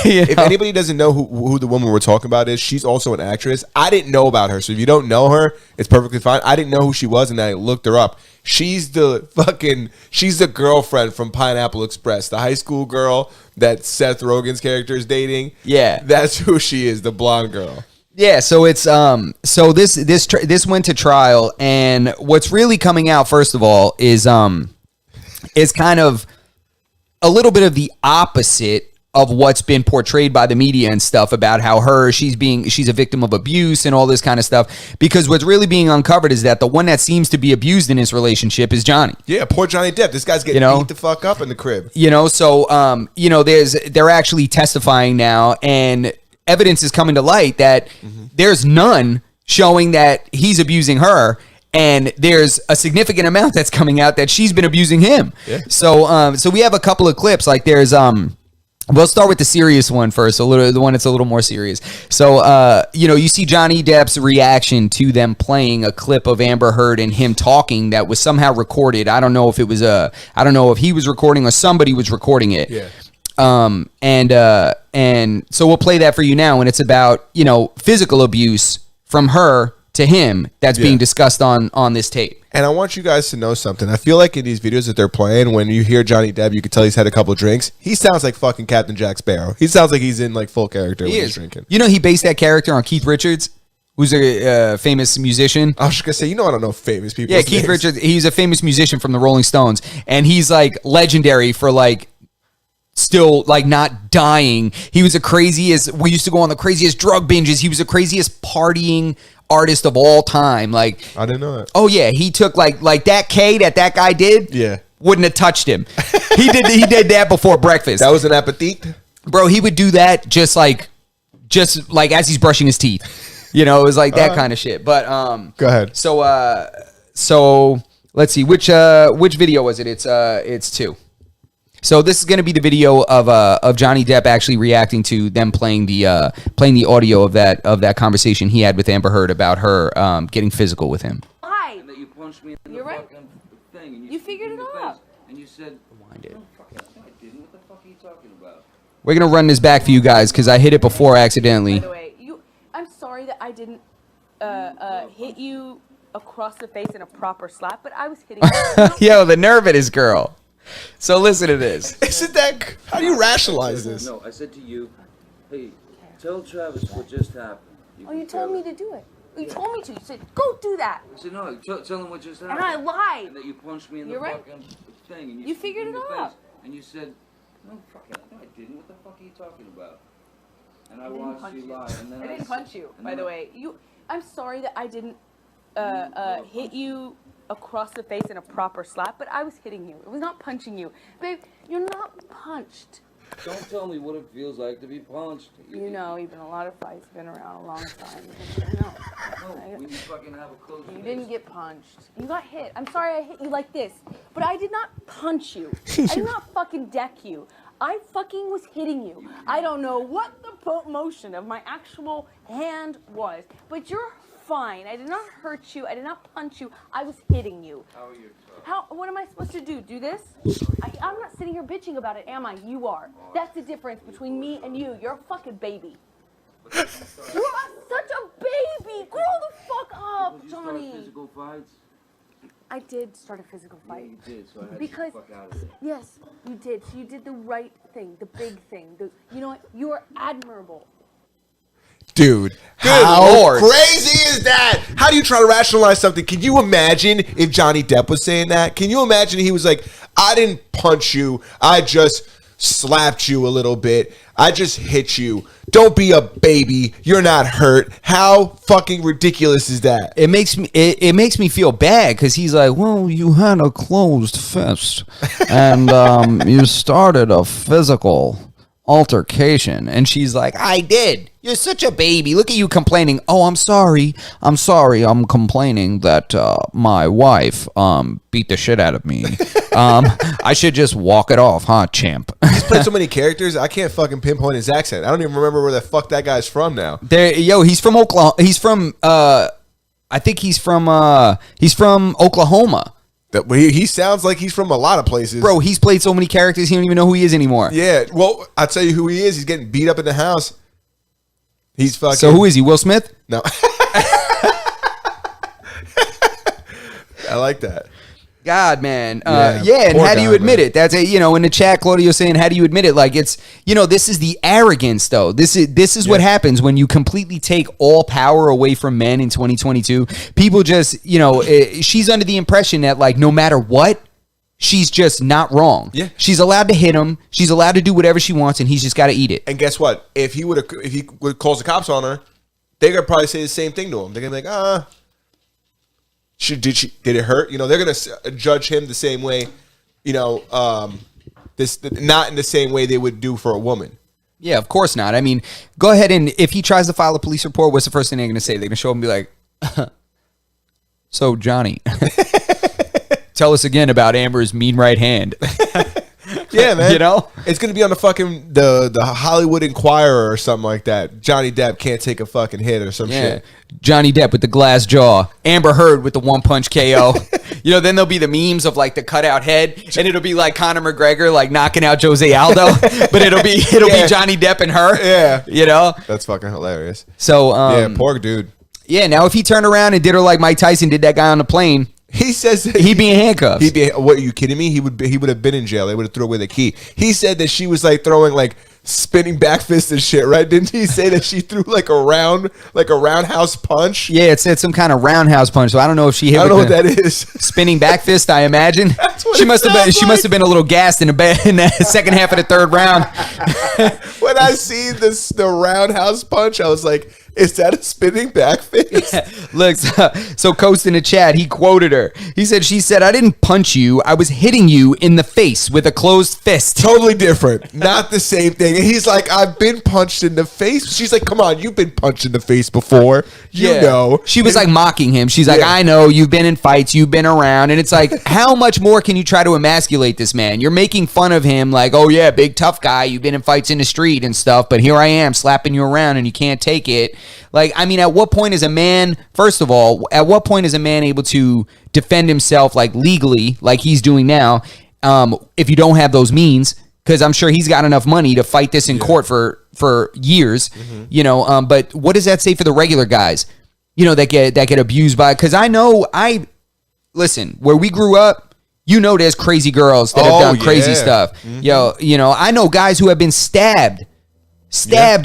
If anybody doesn't know who the woman we're talking about is, she's also an actress. I didn't know about her, so if you don't know her, it's perfectly fine. I didn't know who she was, and I looked her up. She's the girlfriend from Pineapple Express, the high school girl that Seth Rogen's character is dating.
Yeah,
that's who she is, the blonde girl.
Yeah, so it's this went to trial, and what's really coming out, first of all, is kind of a little bit of the opposite of what's been portrayed by the media and stuff about how she's a victim of abuse and all this kind of stuff. Because what's really being uncovered is that the one that seems to be abused in this relationship is Johnny.
Yeah, poor Johnny Depp. This guy's getting beat the fuck up in the crib.
They're actually testifying now, and evidence is coming to light that there's none showing that he's abusing her. And there's a significant amount that's coming out that she's been abusing him. Yeah. So we have a couple of clips. Like there's We'll start with the serious one first, the one that's a little more serious. So, you see Johnny Depp's reaction to them playing a clip of Amber Heard and him talking that was somehow recorded. I don't know if it was I don't know if he was recording or somebody was recording it.
Yeah.
And so we'll play that for you now, and it's about physical abuse from her to him that's being discussed on this tape.
And I want you guys to know something. I feel like in these videos that they're playing, when you hear Johnny Depp, you can tell he's had a couple of drinks. He sounds like fucking Captain Jack Sparrow. He sounds like he's in like full character when he's drinking.
He based that character on Keith Richards, who's a famous musician.
I was just gonna say, I don't know famous people.
Yeah, Keith Richards. He's a famous musician from the Rolling Stones, and he's like legendary for like still like not dying. He was we used to go on the craziest drug binges. He was the craziest partying artist of all time. Like,
I didn't know that.
Oh yeah, he took like that K that guy did.
Yeah,
wouldn't have touched him. He did that before breakfast.
That was an appetite,
bro. He would do that just like as he's brushing his teeth. It was like that kind of shit. But
go ahead.
So let's see which video was it? It's 2. So this is going to be the video of Johnny Depp actually reacting to them playing the audio of that conversation he had with Amber Heard about her getting physical with him.
Why?
And that you punched me in
You're
the
right.
fucking thing. And
You figured it out.
And you said,
Wind it.
"No, fuck it. No, I didn't. What the fuck are you talking about?"
We're going to run this back for you guys because I hit it before accidentally.
By the way, I'm sorry that I didn't hit you across the face in a proper slap, but I was hitting you.
Yo, the nerve of this girl. So listen to this.
Isn't that? How do you rationalize this?
No, I said to you, "Hey, tell Travis what just happened."
Oh, you told me to do it. You told me to. You said, go do that.
I said, "No, tell him what just happened."
And I lied.
And that you punched me in
You're
the
right.
fucking thing. And
You figured
in
it
the
out.
face. And you said, "No, fuck it. No, I didn't. What the fuck are you talking about?" And I
I didn't
watched
punch
you
you.
lie. And then
I didn't punch you,
and
by
then
the way. I'm sorry that I didn't hit you across the face in a proper slap, but I was hitting you. It was not punching you. Babe, you're not punched.
Don't tell me what it feels like to be punched.
You know, you've been in a lot of fights, been around a long time. No.
No, when you fucking have a close
You
face.
didn't get punched. You got hit. I'm sorry I hit you like this, but I did not punch you. I did not fucking deck you. I fucking was hitting you. I don't know what the motion of my actual hand was, but you're fine. I did not hurt you. I did not punch you. I was hitting you.
How are you?
What am I supposed to do? Do this? I'm not sitting here bitching about it, am I? You are. That's the difference between me and you. You're a fucking baby. You're such a baby. Grow the fuck up,
Did you
Johnny.
start physical fights?
I did start a physical
Yeah,
fight.
you did, so I had
Because,
to get the fuck out of it.
yes, you did. So you did the right thing, the big thing. You know what? You are admirable.
Dude, how crazy is that? How do you try to rationalize something? Can you imagine if Johnny Depp was saying that? Can you imagine he was like, I didn't punch you. I just slapped you a little bit. I just hit you. Don't be a baby. You're not hurt. How fucking ridiculous is that?
It makes me feel bad because he's like, well, you had a closed fist and you started a physical altercation, and she's like, I did. You're such a baby. Look at you complaining. Oh, I'm sorry. I'm complaining that my wife beat the shit out of me. I should just walk it off, huh, champ?
He's played so many characters, I can't fucking pinpoint his accent. I don't even remember where the fuck that guy's from now.
He's from Oklahoma. I think he's from Oklahoma.
He sounds like he's from a lot of places.
Bro, he's played so many characters, he don't even know who he is anymore.
Yeah, well, I'll tell you who he is. He's getting beat up in the house. He's fucking...
So who is he, Will Smith?
No. I like that.
God, man.
Yeah,
And
poor
how do you
guy,
admit
man.
it? That's in the chat, Claudio saying, how do you admit it? Like, it's, this is the arrogance, though. This is what happens when you completely take all power away from men in 2022. People just, she's under the impression that, like, no matter what, she's just not wrong.
Yeah.
She's allowed to hit him. She's allowed to do whatever she wants, and he's just got to eat it.
And guess what? If he would calls the cops on her, they're gonna probably say the same thing to him. They're gonna be like, did it hurt? They're gonna judge him the same way. Not in the same way they would do for a woman.
Yeah, of course not. I mean, go ahead and if he tries to file a police report, what's the first thing they're going to say? They're going to show him and be like, so, Johnny, tell us again about Amber's mean right hand.
Yeah, man.
You know?
It's gonna be on the fucking the Hollywood Inquirer or something like that. Johnny Depp can't take a fucking hit or some shit.
Johnny Depp with the glass jaw, Amber Heard with the one punch KO. You know, then there'll be the memes of like the cutout head, and it'll be like Conor McGregor like knocking out Jose Aldo, but it'll be Johnny Depp and her.
Yeah.
You know?
That's fucking hilarious.
So
Yeah, poor dude.
yeah, now if he turned around and did her like Mike Tyson did that guy on the plane,
He says that
he'd be in handcuffs.
What, are you kidding me? He would have been in jail. They would have thrown away the key. He said that she was like throwing like spinning back fist and shit, right? Didn't he say that she threw like a roundhouse punch?
Yeah, it said some kind of roundhouse punch. So I don't know if she hit.
I don't know
with
what
the
that is.
Spinning back fist, I imagine.
That's what
She
it
must have been.
sounds
She must have been a little gassed in the second half of the third round.
When I see the roundhouse punch, I was like, is that a spinning back fist?
Look, so Coast in the chat, he quoted her. He said, "She said, I didn't punch you. I was hitting you in the face with a closed fist."
Totally different. Not the same thing. And he's like, I've been punched in the face. She's like, come on, you've been punched in the face before. You know.
She was like mocking him. She's like,
Yeah.
I know, you've been in fights, you've been around. And it's like, how much more can you try to emasculate this man? You're making fun of him like, oh yeah, big tough guy, you've been in fights in the street and stuff, but here I am slapping you around and you can't take it. Like, I mean, at what point is a man, first of all, at what point is a man able to defend himself like legally, like he's doing now, if you don't have those means? Because I'm sure he's got enough money to fight this in court for years, you know. But what does that say for the regular guys, you know, that get abused by? Because listen, where we grew up, you know, there's crazy girls that have done crazy stuff. Yo, you know, I know guys who have been stabbed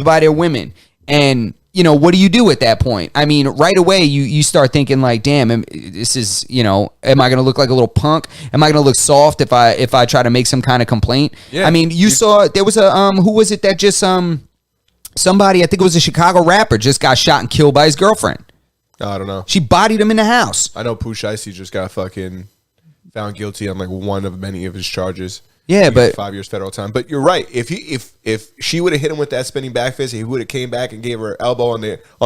by their women, and you know, what do you do at that point? I mean, right away you start thinking like, damn, this is, you know, am I going to look like a little punk? Am I going to look soft if I try to make some kind of complaint?
Yeah.
I mean, you saw there was a who was it that just somebody, I think it was a Chicago rapper, just got shot and killed by his girlfriend.
I don't know.
She bodied him in the house.
I know Pooh Shiesty just got fucking found guilty on like one of many of his charges.
Yeah,
He got
but
5 years federal time. But you're right. If she would have hit him with that spinning back fist, he would have came back and gave her elbow on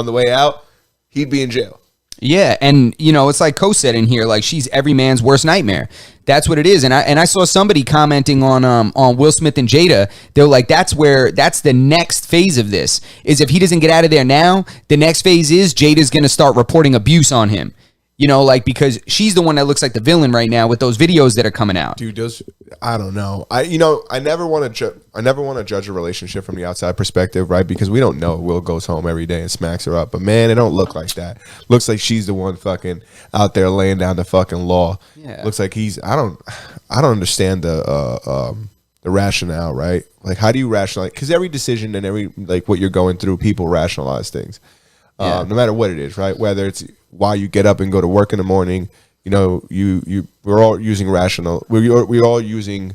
the way out, he'd be in jail.
yeah, and you know, it's like Co said in here, like she's every man's worst nightmare. That's what it is. And I saw somebody commenting on Will Smith and Jada. They're like, that's the next phase of this. Is if he doesn't get out of there now, the next phase is Jada's gonna start reporting abuse on him. You know, like, because she's the one that looks like the villain right now with those videos that are coming out.
Dude, I don't know. I never want to judge a relationship from the outside perspective, right? Because we don't know. Will goes home every day and smacks her up, but man, it don't look like that. Looks like she's the one fucking out there laying down the fucking law.
Yeah.
Looks like he's. I don't understand the rationale, right? Like, how do you rationalize? Because every decision and every like what you're going through, people rationalize things.
Yeah.
No matter what it is, right? Whether it's why you get up and go to work in the morning, you know, we're all using we're all using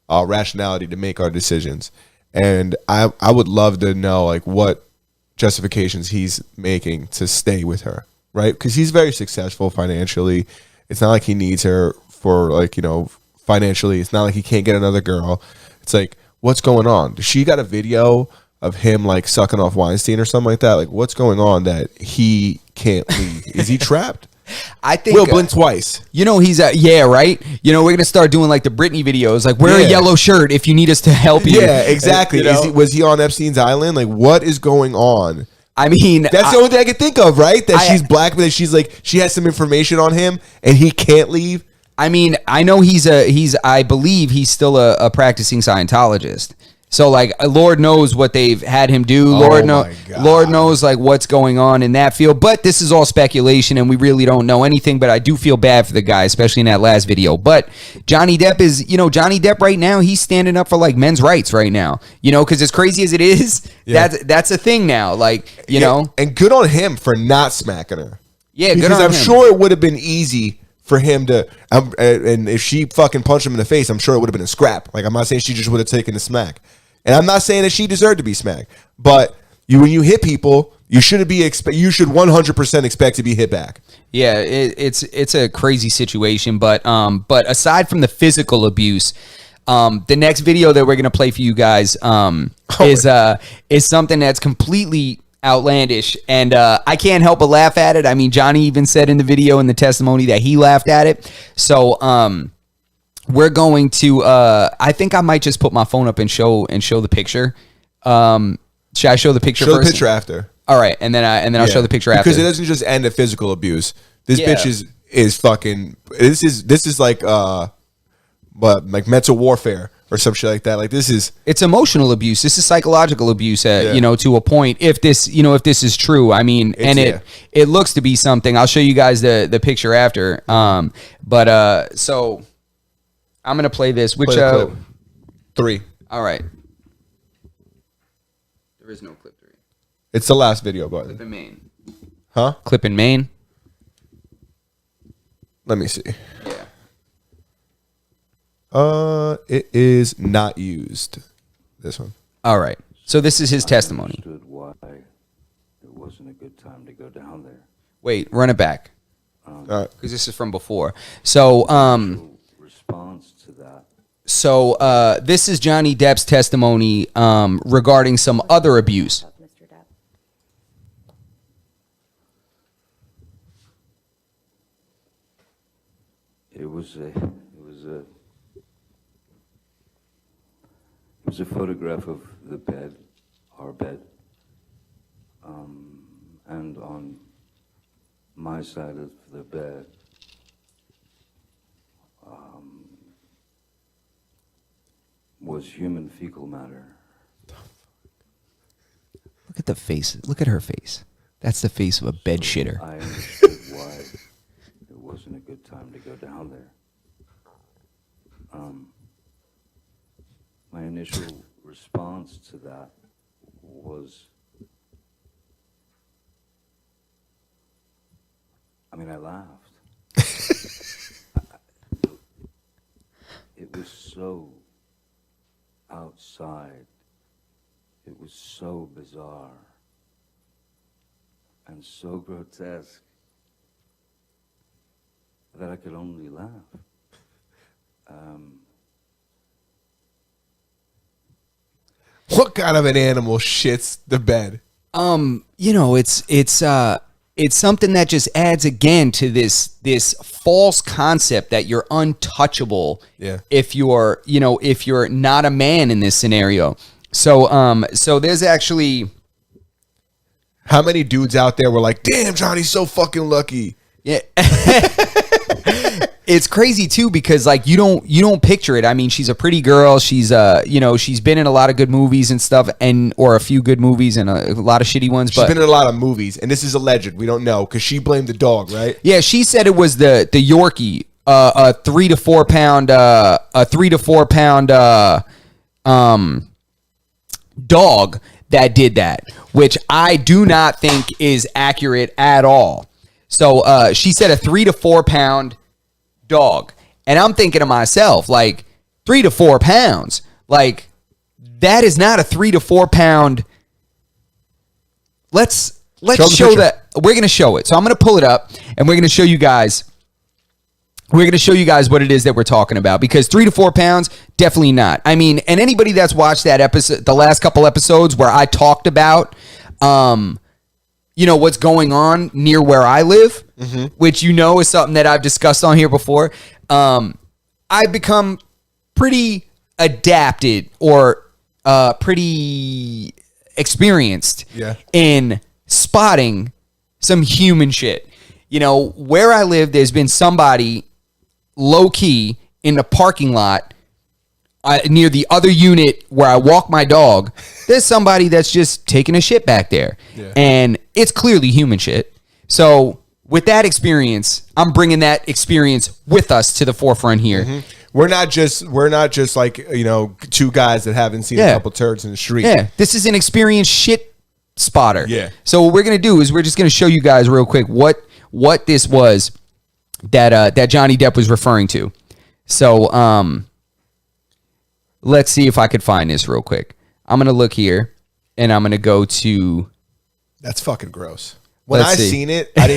rationality to make our decisions. And I would love to know like what justifications he's making to stay with her, right? Because he's very successful financially. It's not like he needs her for like, you know, financially. It's not like he can't get another girl. It's like, what's going on? She got a video of him like sucking off Weinstein or something like that. Like, what's going on that he can't leave? Is he trapped?
I think
Will blink twice.
You know, he's yeah, right. You know, we're gonna start doing like the Britney videos, like wear a yellow shirt if you need us to help you.
Yeah, exactly.
You know?
Was he on Epstein's island? Like, what is going on?
I mean,
That's the only thing I can think of, right? That she's black, but that she's like she has some information on him and he can't leave.
I mean, I know I believe he's still a practicing Scientologist. So like, Lord knows what they've had him do. Lord knows like what's going on in that field. But this is all speculation, and we really don't know anything. But I do feel bad for the guy, especially in that last video. But Johnny Depp right now, he's standing up for like men's rights right now. You know, because as crazy as it is, that's a thing now. Like, you know,
and good on him for not smacking her.
Yeah, good
because
on
I'm
him.
sure it would have been easy for him to, and if she fucking punched him in the face, I'm sure it would have been a scrap. Like, I'm not saying she just would have taken the smack. And I'm not saying that she deserved to be smacked, but when you hit people, you should 100% expect to be hit back.
Yeah, it's a crazy situation, but aside from the physical abuse, the next video that we're gonna play for you guys is something that's completely outlandish, and I can't help but laugh at it. I mean, Johnny even said in the video in the testimony that he laughed at it. So we're going to. I think I might just put my phone up and show the picture. Should I show the picture
Show
first?
the picture after.
All right, and then I'll show the picture after.
Because it doesn't just end at physical abuse. This
Yeah.
bitch is fucking. This is like like mental warfare or some shit like that. Like this is.
It's emotional abuse. This is psychological abuse,
Yeah.
to a point. If this is true, I mean, it looks to be something. I'll show you guys the picture after. So I'm gonna play this. Which
Play the clip. 3.
all right. There is no clip 3.
It's the last video,
Clip
but
in Maine.
huh?
Clip in Maine.
Let me see.
Yeah.
It is not used. This one.
All right. So this is his testimony.
Understood why it wasn't a good time to go down there.
Wait, run it back
Alright.
because this is from before. So
Response to that.
So this is Johnny Depp's testimony regarding some other abuse.
Mr. Depp.
It was a photograph of the bed, our bed, and on my side of the bed, was human fecal matter.
Look at the face. Look at her face. That's the face of a bed shitter.
I understood why it wasn't a good time to go down there. My initial response to that was, I laughed. It was so outside. It was so bizarre and so grotesque that I could only laugh.
What kind of an animal shits the bed?
It's something that just adds again to this false concept that you're untouchable.
Yeah.
If you're not a man in this scenario. So there's actually.
How many dudes out there were like, "Damn, Johnny's so fucking lucky."
Yeah. It's crazy too because like you don't picture it. I mean, she's a pretty girl. She's she's been in a lot of good movies and stuff, or a few good movies and a lot of shitty ones.
She's been in a lot of movies, and this is alleged. We don't know because she blamed the dog, right?
Yeah, she said it was the Yorkie, a 3 to 4 pound, dog that did that, which I do not think is accurate at all. So she said a 3 to 4 pound dog, and I'm thinking to myself, like 3 to 4 pounds, like that is not a 3 to 4 pound. Let's show that. We're gonna show it. So I'm gonna pull it up, and we're gonna show you guys. We're going to show you guys what it is that we're talking about because 3 to 4 pounds, definitely not. I mean, and anybody that's watched that episode, the last couple episodes where I talked about, what's going on near where I live, which is something that I've discussed on here before. I've become pretty adapted or pretty experienced in spotting some human shit. Where I live, there's been somebody low key in the parking lot near the other unit where I walk my dog. There's somebody that's just taking a shit back there. Yeah. And it's clearly human shit. So with that experience, I'm bringing that experience with us to the forefront here.
Mm-hmm. We're not just like, two guys that haven't seen a couple turds in the street.
Yeah. This is an experienced shit spotter.
Yeah.
So what we're going to do is we're just going to show you guys real quick what this was that Johnny Depp was referring to. So let's see if I could find this real quick. I'm gonna look here, and I'm gonna go to.
That's fucking gross. When I seen it, I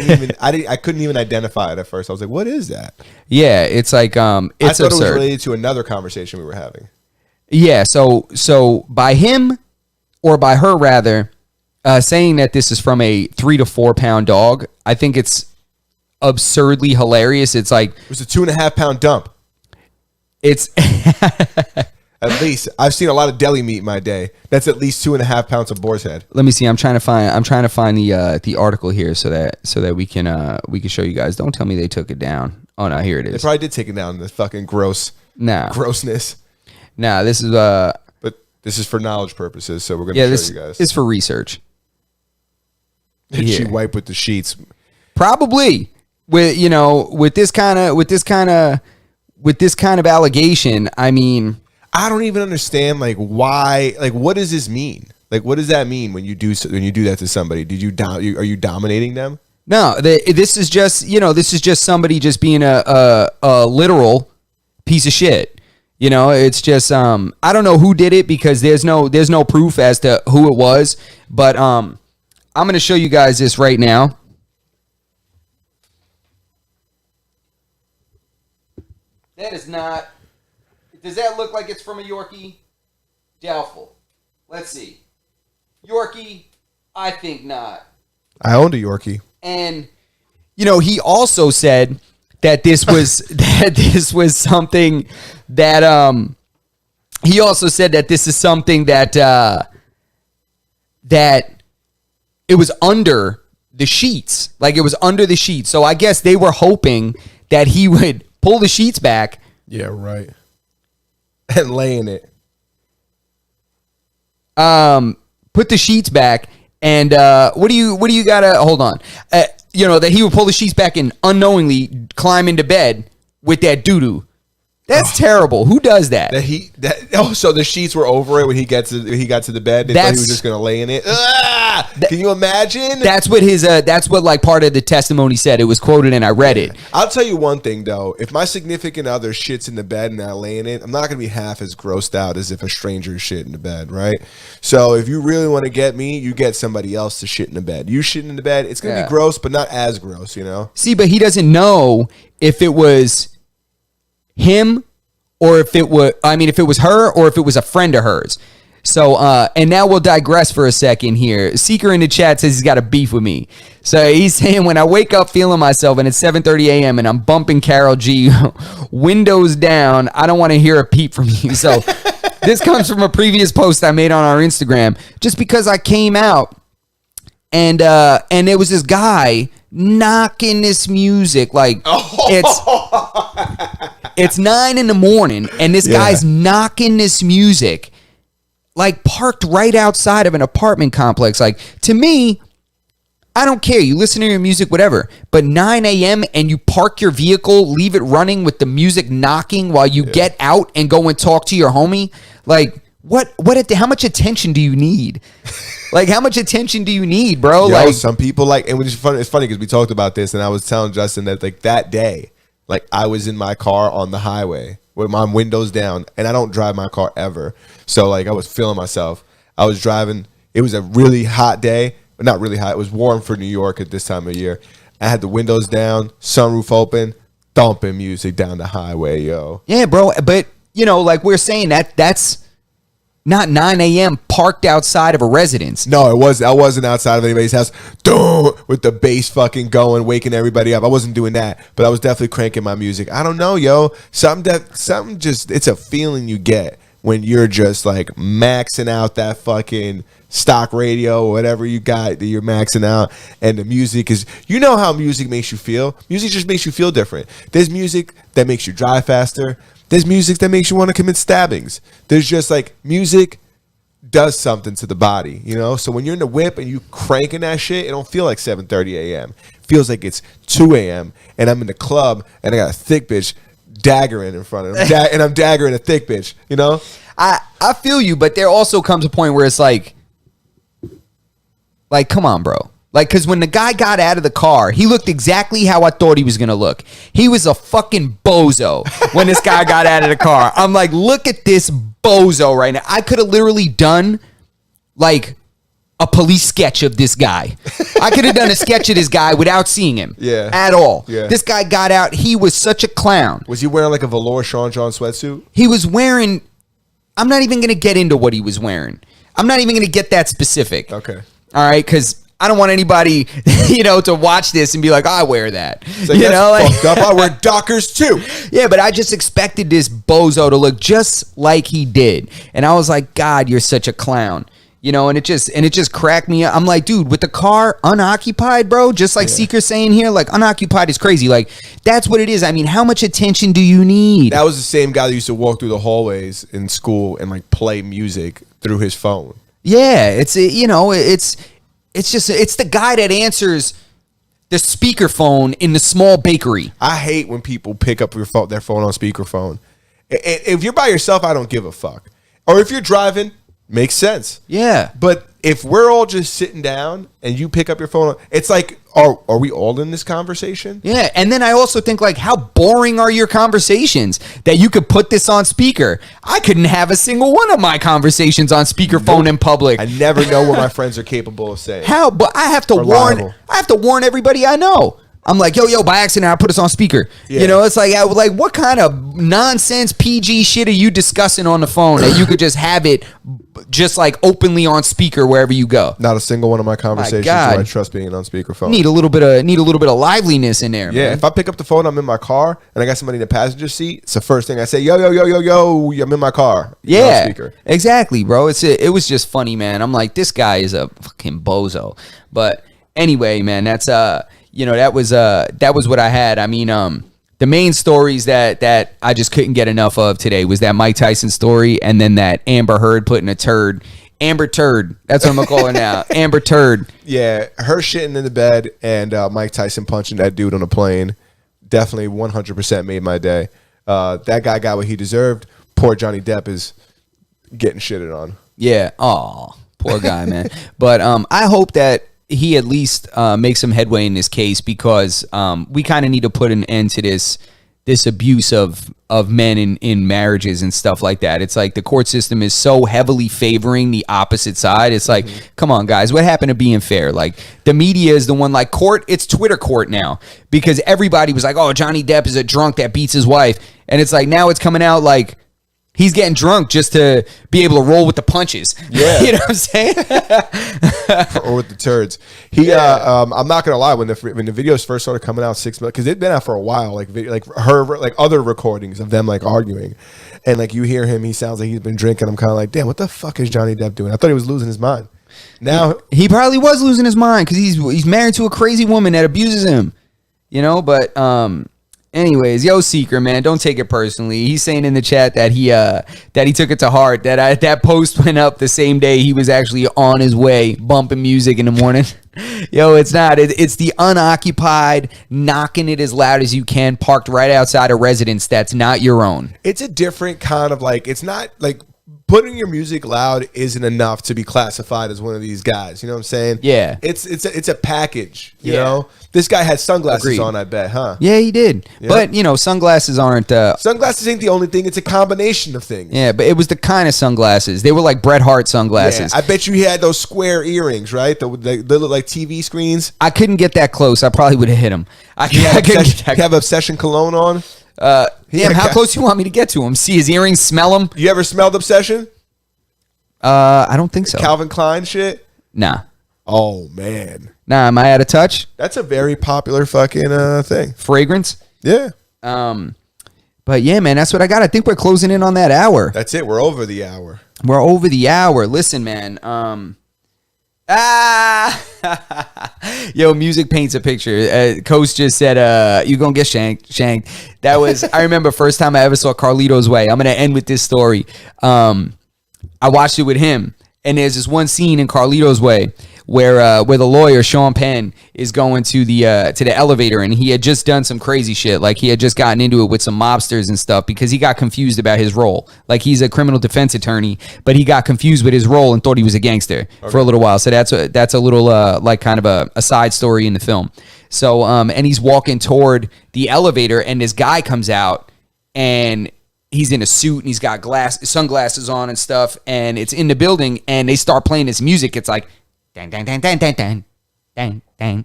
couldn't even identify it at first. I was like, "What is that?"
Yeah, it's like it's
I thought
absurd.
It was related to another conversation we were having.
Yeah. So by him, or by her rather, saying that this is from a 3 to 4 pound dog, I think it's absurdly hilarious. It's like
it was a 2.5 pound dump.
It's
At least I've seen a lot of deli meat in my day. That's at least 2.5 pounds of boar's head.
let me see. I'm trying to find the article here so that we can show you guys. Don't tell me they took it down. Oh no, here it
They
is.
probably did take it down. The fucking grossness.
Nah, this is
But this is for knowledge purposes, so we're gonna show
this
you guys.
is for research.
Did she
here.
wipe with the sheets?
Probably with this kind of allegation. I mean,
I don't even understand why. What does this mean? What does that mean when you do that to somebody? Are you dominating them?
no, this is just somebody just being a literal piece of shit. It's just I don't know who did it because there's no proof as to who it was, but I'm going to show you guys this right now. That is not. Does that look like it's from a Yorkie? Doubtful. Let's see. Yorkie, I think not.
I owned a Yorkie.
And he also said that this was something that he also said that this is something that that it was under the sheets. It was under the sheets. So I guess they were hoping that he would pull the sheets back.
Yeah, right. And lay in it.
Put the sheets back, and what do you gotta hold on? That he would pull the sheets back and unknowingly climb into bed with that doo-doo. That's terrible. Who does that?
So the sheets were over it when he got to the bed. They thought he was just gonna lay in it. Can you imagine?
That's what part of the testimony said. It was quoted and I read it.
I'll tell you one thing though. If my significant other shits in the bed and I lay in it, I'm not gonna be half as grossed out as if a stranger shit in the bed, right? So if you really want to get me, you get somebody else to shit in the bed. You shitting in the bed, it's gonna be gross, but not as gross,
See, but he doesn't know if it was him or if it was her or if it was a friend of hers. So, and now we'll digress for a second here. Seeker in the chat says he's got a beef with me. So he's saying, when I wake up feeling myself and it's 7:30 a.m. and I'm bumping Karol G, windows down, I don't want to hear a peep from you. So this comes from a previous post I made on our Instagram, just because I came out and there was this guy knocking this music it's 9 a.m. and this guy's knocking this music parked right outside of an apartment complex. To me, I don't care. You listen to your music, whatever. But 9 a.m. and you park your vehicle, leave it running with the music knocking while you get out and go and talk to your homie. How much attention do you need? How much attention do you need, bro?
Some people and it's funny because we talked about this and I was telling Justin that that day, I was in my car on the highway with my windows down, and I don't drive my car ever. So I was feeling myself. I was driving. It was a really hot day, but not really hot. It was warm for New York at this time of year. I had the windows down, sunroof open, thumping music down the highway, yo.
Yeah, bro. But we're saying that's not 9 a.m. parked outside of a residence.
No, I wasn't outside of anybody's house with the bass fucking going, waking everybody up. I wasn't doing that, but I was definitely cranking my music. I don't know, yo. It's a feeling you get when you're just maxing out that fucking stock radio or whatever you got that you're maxing out, and the music is, how music makes you feel. Music just makes you feel different. There's music that makes you drive faster. There's music that makes you want to commit stabbings. There's just music does something to the body, So when you're in the whip and you cranking that shit, it don't feel like 7:30 a.m. It feels like it's 2 a.m. and I'm in the club and I got a thick bitch daggering in front of him, and I'm daggering a thick bitch,
I feel you, but there also comes a point where it's come on, bro. Because when the guy got out of the car, he looked exactly how I thought he was going to look. He was a fucking bozo when this guy got out of the car. I'm look at this bozo right now. I could have literally done a police sketch of this guy. I could have done a sketch of this guy without seeing him at all. Yeah. This guy got out. He was such a clown.
Was he wearing a velour Sean John sweatsuit?
He was wearing, I'm not even going to get into what he was wearing. I'm not even going to get that specific.
Okay.
All right, because I don't want anybody, to watch this and be like, I wear that.
It's like, that's fucked up. I wear Dockers too.
Yeah, but I just expected this bozo to look just like he did. And I was like, God, you're such a clown. And it just cracked me up. I'm like, dude, with the car unoccupied, bro, just like Seeker's saying here, like unoccupied is crazy. Like, that's what it is. I mean, how much attention do you need?
That was the same guy that used to walk through the hallways in school and like play music through his phone.
Yeah, it's the guy that answers the speakerphone in the small bakery.
I hate when people pick up their phone on speakerphone. If you're by yourself, I don't give a fuck. Or if you're driving, makes sense.
Yeah.
But if we're all just sitting down and you pick up your phone, it's like, are we all in this conversation?
Yeah, and then I also think, like, how boring are your conversations that you could put this on speaker? I couldn't have a single one of my conversations on speakerphone in public.
I never know what my friends are capable of saying.
How? But I have to
Reliable.
warn everybody I know. I'm like, yo, by accident, I put us on speaker.
Yeah.
It's like, what kind of nonsense PG shit are you discussing on the phone that you could just have it just like openly on speaker wherever you go?
Not a single one of my conversations do I trust being on speakerphone.
Need a little bit of liveliness in there.
Yeah,
man.
if I pick up the phone, I'm in my car, and I got somebody in the passenger seat. It's the first thing I say, yo, I'm in my car.
Yeah,
speaker.
Exactly, bro. It was just funny, man. I'm like, this guy is a fucking bozo. But anyway, man, that's that was what I had. I mean, the main stories that I just couldn't get enough of today was that Mike Tyson story, and then that Amber Heard putting Amber Turd. That's what I'm gonna call her now. Amber Turd.
Yeah, her shitting in the bed and Mike Tyson punching that dude on a plane definitely 100% made my day. That guy got what he deserved. Poor Johnny Depp is getting shitted on.
Yeah. Oh, poor guy, man. But I hope that he at least makes some headway in this case, because we kind of need to put an end to this abuse of men in marriages and stuff like that. It's like the court system is so heavily favoring the opposite side. It's like, come on, guys, what happened to being fair? Like, the media is the one, like, court, it's Twitter court now, because everybody was like, oh, Johnny Depp is a drunk that beats his wife. And it's like, now it's coming out like he's getting drunk just to be able to roll with the punches.
Yeah.
You know what I'm saying?
Or with the turds. I'm not gonna lie. When the videos first started coming out 6 months, because they've been out for a while, like other recordings of them like arguing, and like you hear him, he sounds like he's been drinking. I'm kind of like, damn, what the fuck is Johnny Depp doing? I thought he was losing his mind. Now
he probably was losing his mind because he's married to a crazy woman that abuses him. But anyways, yo, Seeker, man, don't take it personally. He's saying in the chat that he took it to heart, that post went up the same day he was actually on his way bumping music in the morning. Yo, it's not. It's the unoccupied, knocking it as loud as you can, parked right outside a residence that's not your own.
it's a different kind of like, it's not like putting your music loud isn't enough to be classified as one of these guys. You know what I'm saying?
Yeah.
It's a package. You
Yeah.
know, this guy had sunglasses
Agreed.
on, I bet, huh?
Yeah, he did.
Yeah.
But sunglasses aren't.
Sunglasses ain't the only thing. It's a combination of things.
Yeah, but it was the kind of sunglasses. They were like Bret Hart sunglasses.
Yeah, I bet you had those square earrings, right? They look like TV screens.
I couldn't get that close. I probably would have hit him. I couldn't get that
You have Obsession cologne on.
Damn, how close do you want me to get to him? See his earrings, smell them?
You ever smelled Obsession?
I don't think so.
Calvin Klein shit.
Nah.
Oh man,
Am I out of touch?
that's a very popular fucking thing.
Fragrance?
Yeah,
But yeah, man, that's what I got. I think we're closing in on that hour.
that's it. We're over the hour.
We're over the hour. Listen, man. Yo, music paints a picture. Coach just said, you gonna get shanked. That was, I remember first time I ever saw Carlito's Way. I'm gonna end with this story. I watched it with him, and there's this one scene in Carlito's Way where the lawyer Sean Penn is going to the elevator, and he had just done some crazy shit. Like, he had just gotten into it with some mobsters and stuff because he got confused about his role. Like, he's a criminal defense attorney, but he got confused with his role and thought he was a gangster for a little while. So that's a little like kind of a side story in the film. So and he's walking toward the elevator, and this guy comes out, and he's in a suit, and he's got sunglasses on and stuff, and it's in the building, and they start playing this music. It's like dang, dang, dang, dang, dang, dang, dang, dang, dang,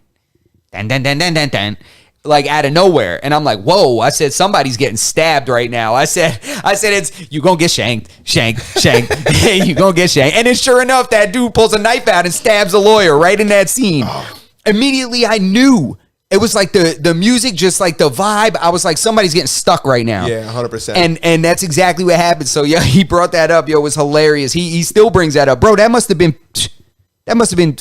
dang, dang, dang, dang, dang. like out of nowhere, and I'm like, whoa. I said, somebody's getting stabbed right now. I said it's you gonna get shanked. You gonna get shanked. And then sure enough, that dude pulls a knife out and stabs a lawyer right in that scene. Immediately I knew. It was like the music, just like the vibe. I was like, somebody's getting stuck right now.
Yeah, 100%.
And that's exactly what happened. So yeah, he brought that up. Yo, it was hilarious. He still brings that up, bro. That must have been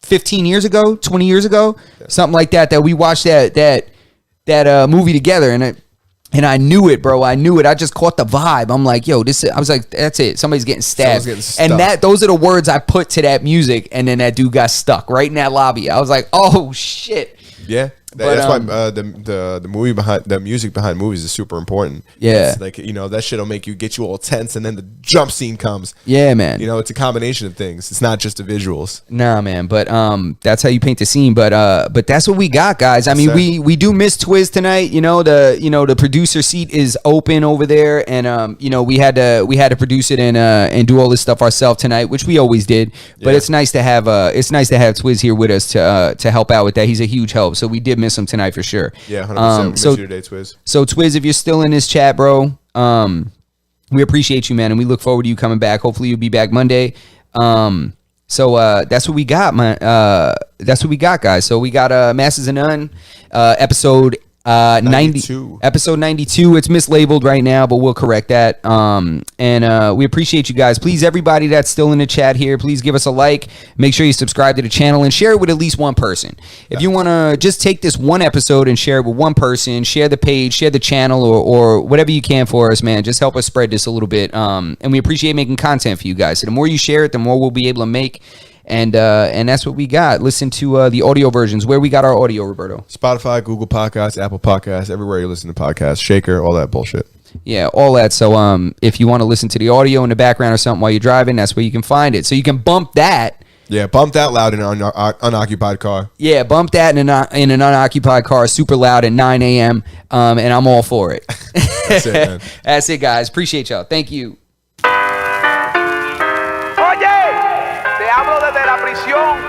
15 years ago, 20 years ago, something like that. That we watched that movie together, and I knew it, bro. I knew it. I just caught the vibe. I'm like, yo, this. I was like, that's it. Somebody's getting stabbed. And those are the words I put to that music, and then that dude got stuck right in that lobby. I was like, oh shit.
Yeah, that's why the movie behind the music behind movies is super important.
Yeah,
it's like, that shit'll make you get you all tense, and then the jump scene comes.
Yeah, man.
It's a combination of things. It's not just the visuals.
Nah, man. But that's how you paint the scene. But that's what we got, guys. I mean, we do miss Twiz tonight. The producer seat is open over there, and we had to produce it and do all this stuff ourselves tonight, which we always did. But it's nice to have Twiz here with us to help out with that. He's a huge help. So we did miss him tonight for sure.
Yeah, 100%. We miss you today, Twiz.
So Twiz, if you're still in this chat, bro, we appreciate you, man, and we look forward to you coming back. Hopefully you'll be back Monday. So that's what we got, man. That's what we got, guys. So we got Masters of None, episode 92. Episode 92. It's mislabeled right now, but we'll correct that. And we appreciate you guys. Please, everybody that's still in the chat here, please give us a like. Make sure you subscribe to the channel and share it with at least one person. If you want to just take this one episode and share it with one person, share the page, share the channel, or whatever you can for us, man. Just help us spread this a little bit. And we appreciate making content for you guys. So the more you share it, the more we'll be able to make. And that's what we got. Listen to the audio versions. Where we got our audio, Roberto?
Spotify, Google Podcasts, Apple Podcasts, everywhere you listen to podcasts. Shaker, all that bullshit.
Yeah, all that. So if you want to listen to the audio in the background or something while you're driving, that's where you can find it. So you can bump that.
Yeah, bump that loud in an unoccupied car.
Yeah, bump that in an unoccupied car, super loud at 9 a.m. And I'm all for it.
That's it, man.
That's it, guys. Appreciate y'all. Thank you.
Oye, te hablo desde la prisión.